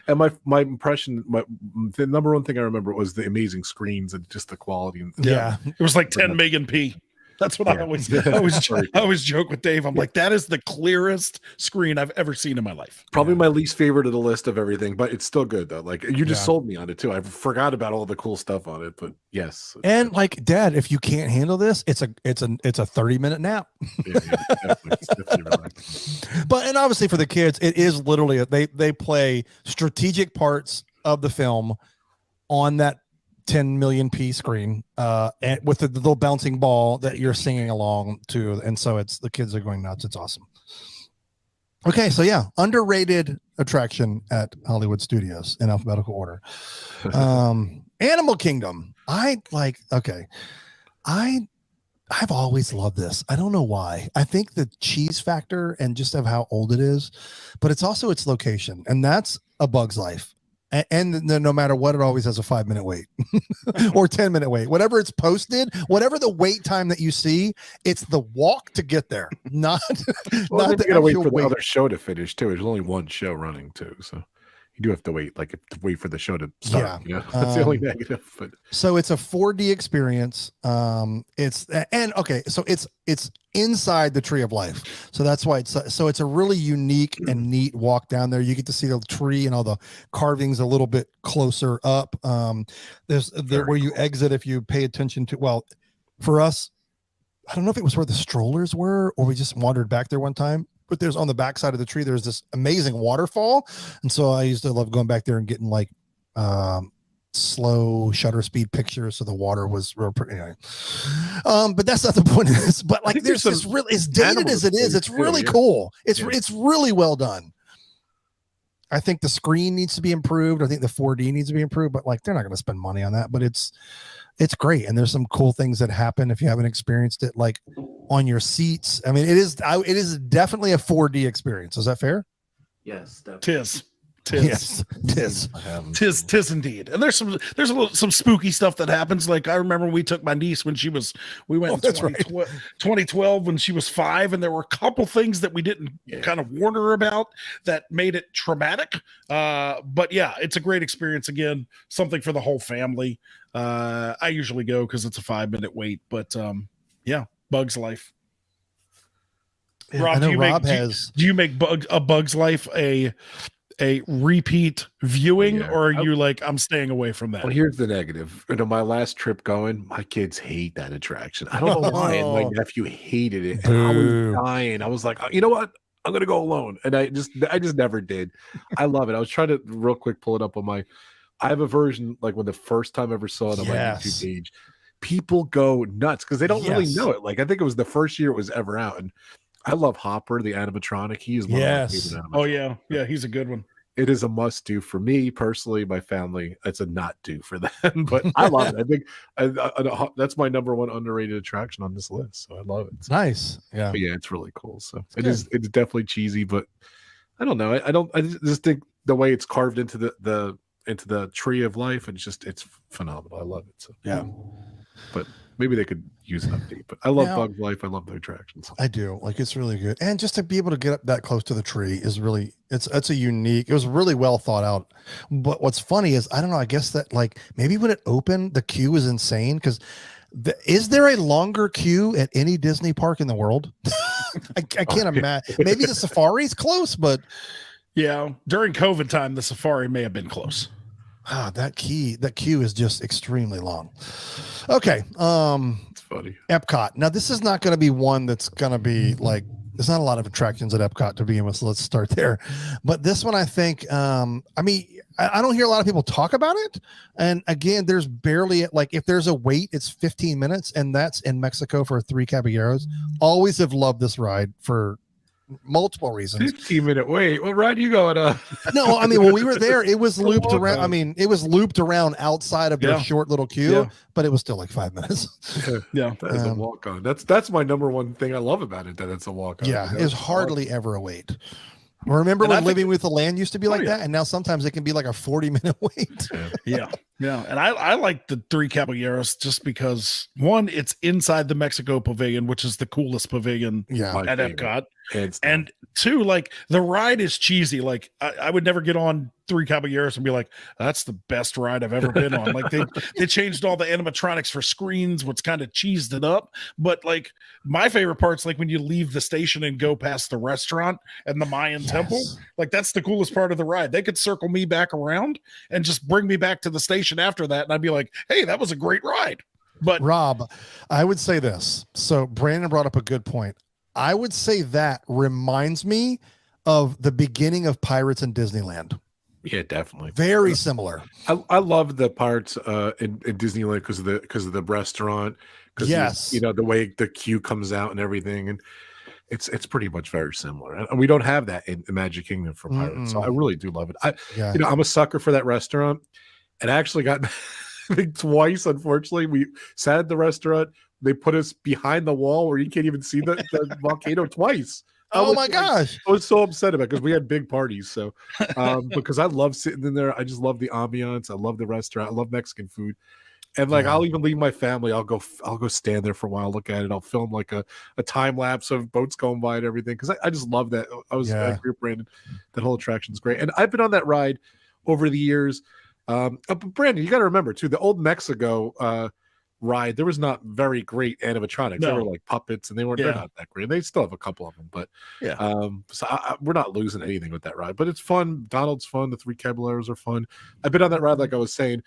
and my impression, the number one thing I remember was the amazing screens and just the quality. And Yeah. It was like 10 million p. That's what I Yeah. always joke with Dave. I'm like, that is the clearest screen I've ever seen in my life. Probably my least favorite of the list of everything, but it's still good though. Like you just Yeah. sold me on it too. I forgot about all the cool stuff on it, but yes. And like, Dad, if you can't handle this, it's a 30-minute nap. Yeah, definitely, it's definitely relaxing. But and obviously for the kids, it is literally they play strategic parts of the film on that 10 million p screen, and with the little bouncing ball that you're singing along to, and so it's the kids are going nuts. It's awesome. Okay, so yeah, underrated attraction at Hollywood Studios in alphabetical order. Animal Kingdom. I've always loved this. I don't know why. I think the cheese factor and just of how old it is, but it's also its location, and that's A Bug's Life. And no matter what, it always has a 5-minute wait or 10-minute wait, whatever it's posted, whatever the wait time that you see, it's the walk to get there, not Well, the you gotta wait for actual the wait. other show to finish too. There's only one show running too, so you do have to wait, like to wait for the show to start. Yeah. You know? That's the only negative. But So it's a 4D experience. So it's inside the Tree of Life. So that's why it's a really unique and neat walk down there. You get to see the tree and all the carvings a little bit closer up. There's where you exit if you pay attention to. Well, for us, I don't know if it was where the strollers were or we just wandered back there one time. But there's on the backside of the tree, there's this amazing waterfall. And so I used to love going back there and getting like slow shutter speed pictures. So the water was real pretty. Anyway. But that's not the point of this. But like there's this really, as dated as it is, it's really cool. It's really well done. I think the screen needs to be improved. I think the 4D needs to be improved, but like they're not going to spend money on that. But it's great, and there's some cool things that happen if you haven't experienced it, like on your seats. I mean, it is definitely a 4D experience. Is that fair? Yes, definitely. Tis indeed. And there's some spooky stuff that happens. Like I remember we took my niece when we went in 2012 when she was 5, and there were a couple things that we didn't kind of warn her about that made it traumatic. But yeah, it's a great experience. Again, something for the whole family. I usually go because it's a 5-minute wait, but yeah, Bug's Life. Yeah, Rob, I know do you make A Bug's Life a repeat viewing, or are you like, I'm staying away from that? Well, here's the negative. My last trip going, my kids hate that attraction. I don't know why. And my nephew hated it, and I was dying. I was like, you know what? I'm gonna go alone, and I just never did. I love it. I was trying to real quick pull it up on my. I have a version like when the first time I ever saw it on my YouTube page. People go nuts because they don't really know it. Like I think it was the first year it was ever out, and I love Hopper, the animatronic. He is one of my favorite animatronics. Oh yeah, he's a good one. It is a must do for me personally, my family. It's a not do for them, but I love it. I think that's my number one underrated attraction on this list. So I love it. It's nice. Yeah. But yeah, it's really cool. So it's definitely cheesy, but I don't know. I just think the way it's carved into the Tree of Life, it's phenomenal. I love it. So yeah. But maybe they could use an update. But I love Bug's Life. I love the attractions. I do. Like it's really good. And just to be able to get up that close to the tree is really it was really well thought out. But what's funny is I don't know, I guess that like maybe when it opened, the queue was insane because is there a longer queue at any Disney park in the world? I can't imagine. Maybe the safari's close, but yeah, during COVID time, the safari may have been close. That queue is just extremely long. Okay. It's funny. Epcot. Now this is not going to be one that's going to be like, there's not a lot of attractions at Epcot to begin with. So let's start there. But this one, I think, I don't hear a lot of people talk about it. And again, there's barely like, if there's a wait, it's 15 minutes and that's in Mexico for 3 Caballeros. Always have loved this ride for multiple reasons. 15-minute wait. What ride you going on? No, I mean when we were there, it was looped around. I mean, it was looped around outside of their short little queue, but it was still like 5 minutes. Yeah, that is a walk on. That's my number one thing I love about it. That it's a walk on. Yeah, it's hardly ever a wait. Remember when Living with the Land used to be like that, and now sometimes it can be like a 40-minute wait. Yeah. Yeah, and I like the Three Caballeros just because one, it's inside the Mexico Pavilion, which is the coolest pavilion at Epcot, and two, like the ride is cheesy. Like I would never get on Three Caballeros and be like, that's the best ride I've ever been on. Like they changed all the animatronics for screens, what's kind of cheesed it up. But like my favorite part's like when you leave the station and go past the restaurant and the Mayan temple. Like that's the coolest part of the ride. They could circle me back around and just bring me back to the station after that, and I'd be like, hey, that was a great ride. But Rob, I would say this. So Brandon brought up a good point. I would say that reminds me of the beginning of Pirates in Disneyland. Yeah, definitely. Very similar. I love the parts in Disneyland because of the restaurant. Yes, you know the way the queue comes out and everything, and it's pretty much very similar. And we don't have that in the Magic Kingdom for Pirates, so I really do love it. I'm a sucker for that restaurant, and I actually got twice. Unfortunately, we sat at the restaurant. They put us behind the wall where you can't even see the volcano twice. Oh my gosh. I was so upset about it because we had big parties. So because I love sitting in there. I just love the ambiance. I love the restaurant. I love Mexican food. And like I'll even leave my family. I'll go stand there for a while, look at it. I'll film like a time lapse of boats going by and everything. Because I just love that. I agree with Brandon. That whole attraction is great. And I've been on that ride over the years. But Brandon, you got to remember too, the old Mexico ride, there was not very great animatronics. They were like puppets, and they're not that great. They still have a couple of them, but we're not losing anything with that ride. But it's fun. Donald's fun. The Three Caballeros are fun. I've been on that ride, like I was saying,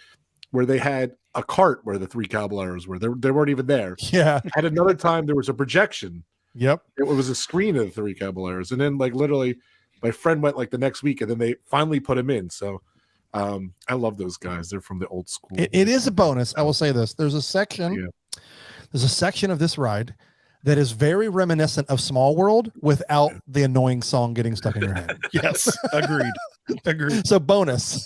where they had a cart where the Three Caballeros were. They weren't even there. Yeah. At another time, there was a projection. Yep. It was a screen of the Three Caballeros, and then like literally, my friend went like the next week, and then they finally put him in. So. I love those guys. They're from the old school. It is a bonus. I will say this. There's a section of this ride that is very reminiscent of Small World without the annoying song getting stuck in your head. Yes, agreed. So bonus.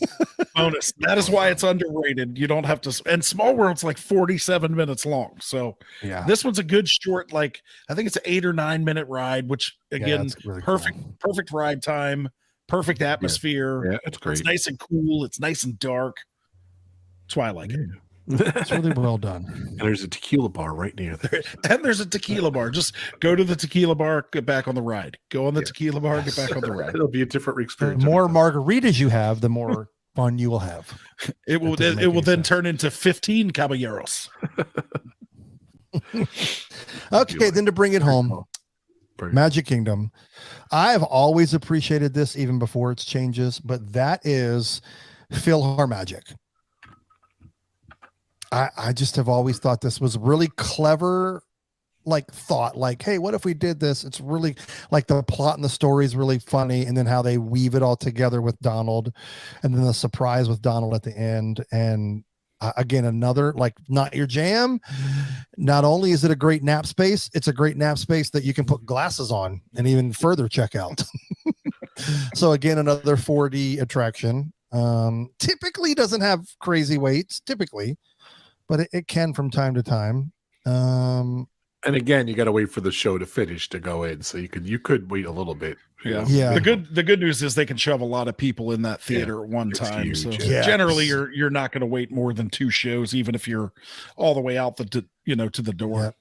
That is why it's underrated. You don't have to. And Small World's like 47 minutes long. So this one's a good short, like I think it's an 8 or 9 minute ride, which again, really perfect ride time. Perfect atmosphere. Yeah, it's great. It's nice and cool. It's nice and dark. That's why I like it. It's really well done. And there's a tequila bar right near there. And there's a tequila bar. Just go to the tequila bar, get back on the ride. Go on the tequila bar, get back on the ride. It'll be a different experience. The more margaritas you have, the more fun you will have. It will then turn into 15 caballeros. Okay, then to bring it home. Magic Kingdom. I've always appreciated this even before its changes, but that is PhilharMagic. I just have always thought this was really clever, like thought, like, hey, what if we did this? It's really like the plot and the story is really funny, and then how they weave it all together with Donald, and then the surprise with Donald at the end. And again, another like not your jam. Not only is it a great nap space, it's a great nap space that you can put glasses on and even further check out. So again, another 4D attraction. Typically doesn't have crazy waits, but it can from time to time. And again, you got to wait for the show to finish to go in, so you could wait a little bit. Yeah. The good news is they can shove a lot of people in that theater at one time. Huge, so generally, you're not going to wait more than 2 shows, even if you're all the way out to the door.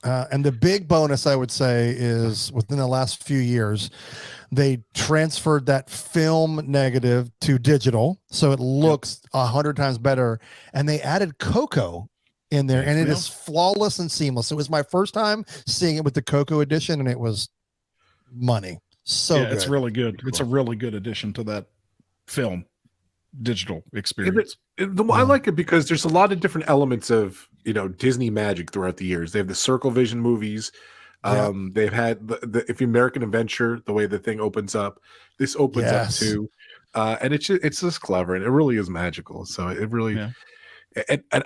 And the big bonus I would say is within the last few years, they transferred that film negative to digital, so it looks 100 times better. And they added Coco in there, and it is flawless and seamless. It was my first time seeing it with the Coco edition, and it was money. So good. It's really good. It's a really good addition to that film digital experience. I like it because there's a lot of different elements of Disney magic throughout the years. They have the Circle Vision movies. They've had the if American Adventure, the way the thing opens up, this opens up too, and it's just clever, and it really is magical. So it really.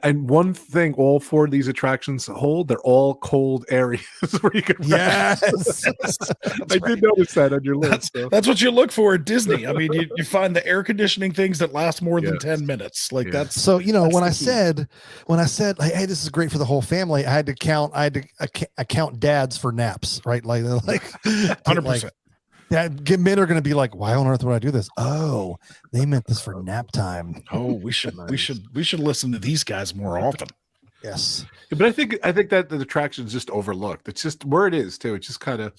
And one thing all 4 of these attractions hold, they're all cold areas where you can yes I did notice that on your list. That's what you look for at Disney. I mean, you find the air conditioning things that last more than 10 minutes. Like that's so when I said like, hey, this is great for the whole family, I had to count dads for naps, right? Like 100%. men are going to be like, why on earth would I do this? Oh, they meant this for nap time. Oh, we should listen to these guys more often. Yes. But I think that the attraction is just overlooked. It's just where it is too. It's just kind of,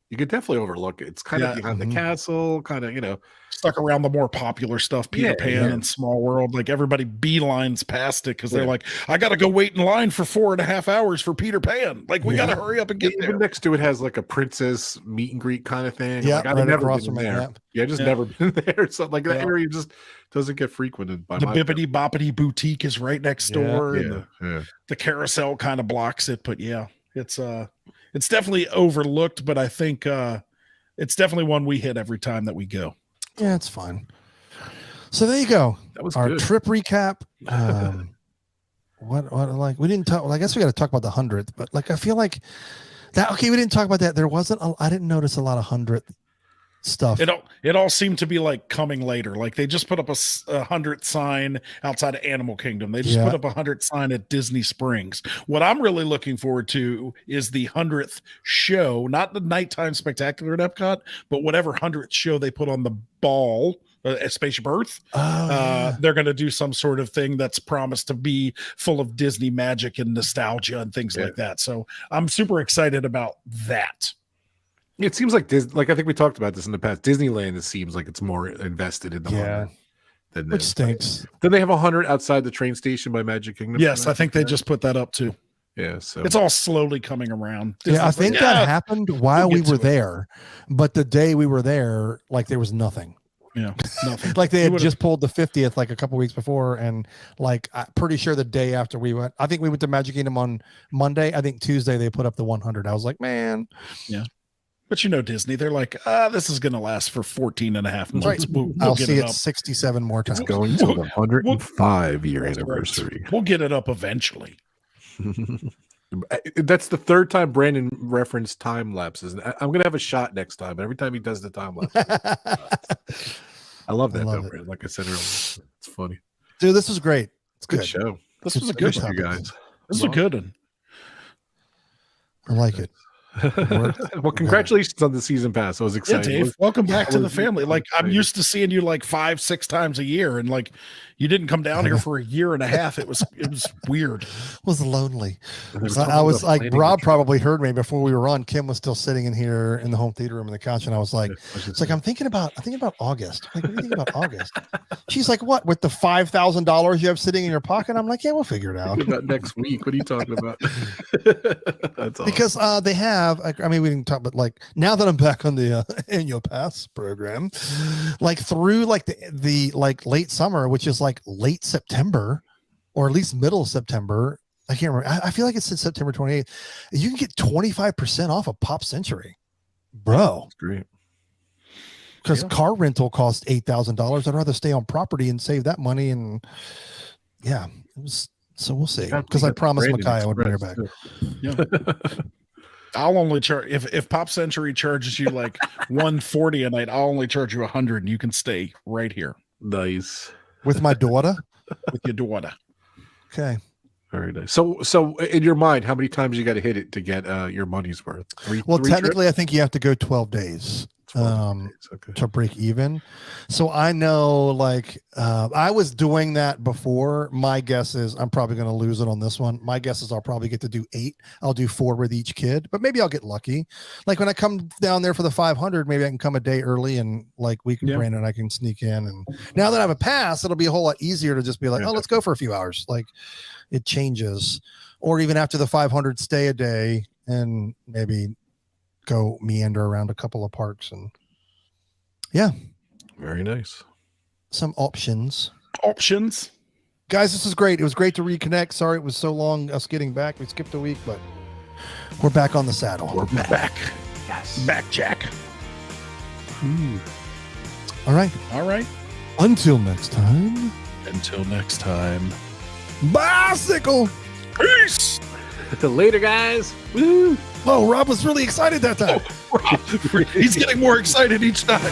you could definitely overlook it. It's kind of behind the castle, kind of, stuck around the more popular stuff, Peter Pan and Small World. Like everybody beelines past it because they're like, I got to go wait in line for 4.5 hours for Peter Pan. Like we got to hurry up and get there. Even next to it has like a princess meet and greet kind of thing. Yeah, like, I've never been there. Yeah, just never been there. So like that area just doesn't get frequented by the Bippity Boppity Boutique is right next door, and the carousel kind of blocks it. But it's definitely overlooked. But I think it's definitely one we hit every time that we go. Yeah, it's fine. So there you go. That was our good. trip recap. What like we didn't talk. Well, I guess we got to talk about the 100th, but like I feel like that. Okay, we didn't talk about that. There wasn't. I didn't notice a lot of 100th stuff. It all seemed to be like coming later. Like they just put up a 100th sign outside of Animal Kingdom. They just put up a 100th sign at Disney Springs. What I'm really looking forward to is the 100th show, not the nighttime spectacular at Epcot, but whatever 100th show they put on the ball. Spaceship Earth. They're going to do some sort of thing that's promised to be full of Disney magic and nostalgia and things like that. So I'm super excited about that. It seems like I think we talked about this in the past. Disneyland, it seems like it's more invested in the 100 than which stinks. Then they have 100 outside the train station by Magic Kingdom. Yes, I think they just put that up too. Yeah, so it's all slowly coming around. Disney's I think that happened while we were there, but the day we were there, like there was nothing. Yeah, nothing. Like they had just pulled the 50th like a couple weeks before, and like I'm pretty sure the day after we went, I think we went to Magic Kingdom on Monday. I think Tuesday they put up the 100. I was like, man, but Disney, they're like, this is going to last for 14 and a half months. Right. We'll I'll see it 67 more times. It's going to the 105-year anniversary. We'll get it up eventually. That's the third time Brandon referenced time lapses. I'm going to have a shot next time. Every time he does the time lapse. I love that, Brandon. Like I said earlier, it's funny. Dude, this was great. It's a good show. This was a good one, you guys. This was a good one. I like it. Well, congratulations on the season pass. I was excited. Yeah, Dave, welcome back to the family. Like I'm used to seeing you like 5-6 times a year, and like you didn't come down here for a year and a half. It was weird. It was lonely. I was like, Rob probably heard me before we were on. Kim was still sitting in here in the home theater room in the couch, and I was like, it's like I'm thinking about August. Like, what do you think about August? She's like, what, with the $5,000 you have sitting in your pocket? I'm like, yeah, we'll figure it out. About next week. What are you talking about? That's awesome. Because they have, I mean, we didn't talk, but like now that I'm back on the annual pass program, like through like the like late summer, which is like late September or at least middle of September. I can't remember. I feel like it's September 28th. You can get 25% off of Pop Century, bro. That's great. Because car rental costs $8,000. I'd rather stay on property and save that money. And yeah, it was, so we'll see. Because I promised Makai I would bring her back. Yeah. I'll only charge if Pop Century charges you like $140 a night. I'll only charge you $100, and you can stay right here. Nice. With my daughter? With your daughter. Okay. Very nice. So in your mind, how many times you got to hit it to get your money's worth? Three technically, trips? I think you have to go 12 days. To break even. So I know like I was doing that before. My guess is I'm probably going to lose it on this one. My guess is I'll probably get to do 8. I'll do 4 with each kid, but maybe I'll get lucky. Like when I come down there for the 500, maybe I can come a day early and like Brandon and I can sneak in. And now that I have a pass, it'll be a whole lot easier to just be like, oh, let's go for a few hours. Like it changes. Or even after the 500, stay a day and maybe go meander around a couple of parks. And very nice. Some options guys. This is great. It was great to reconnect. Sorry it was so long us getting back. We skipped a week, but we're back on the saddle. We're back. Yes, back, Jack. All right. Until next time, bicycle. Peace. Later, guys. Woo. Whoa, Rob was really excited that time. Rob, he's getting more excited each time.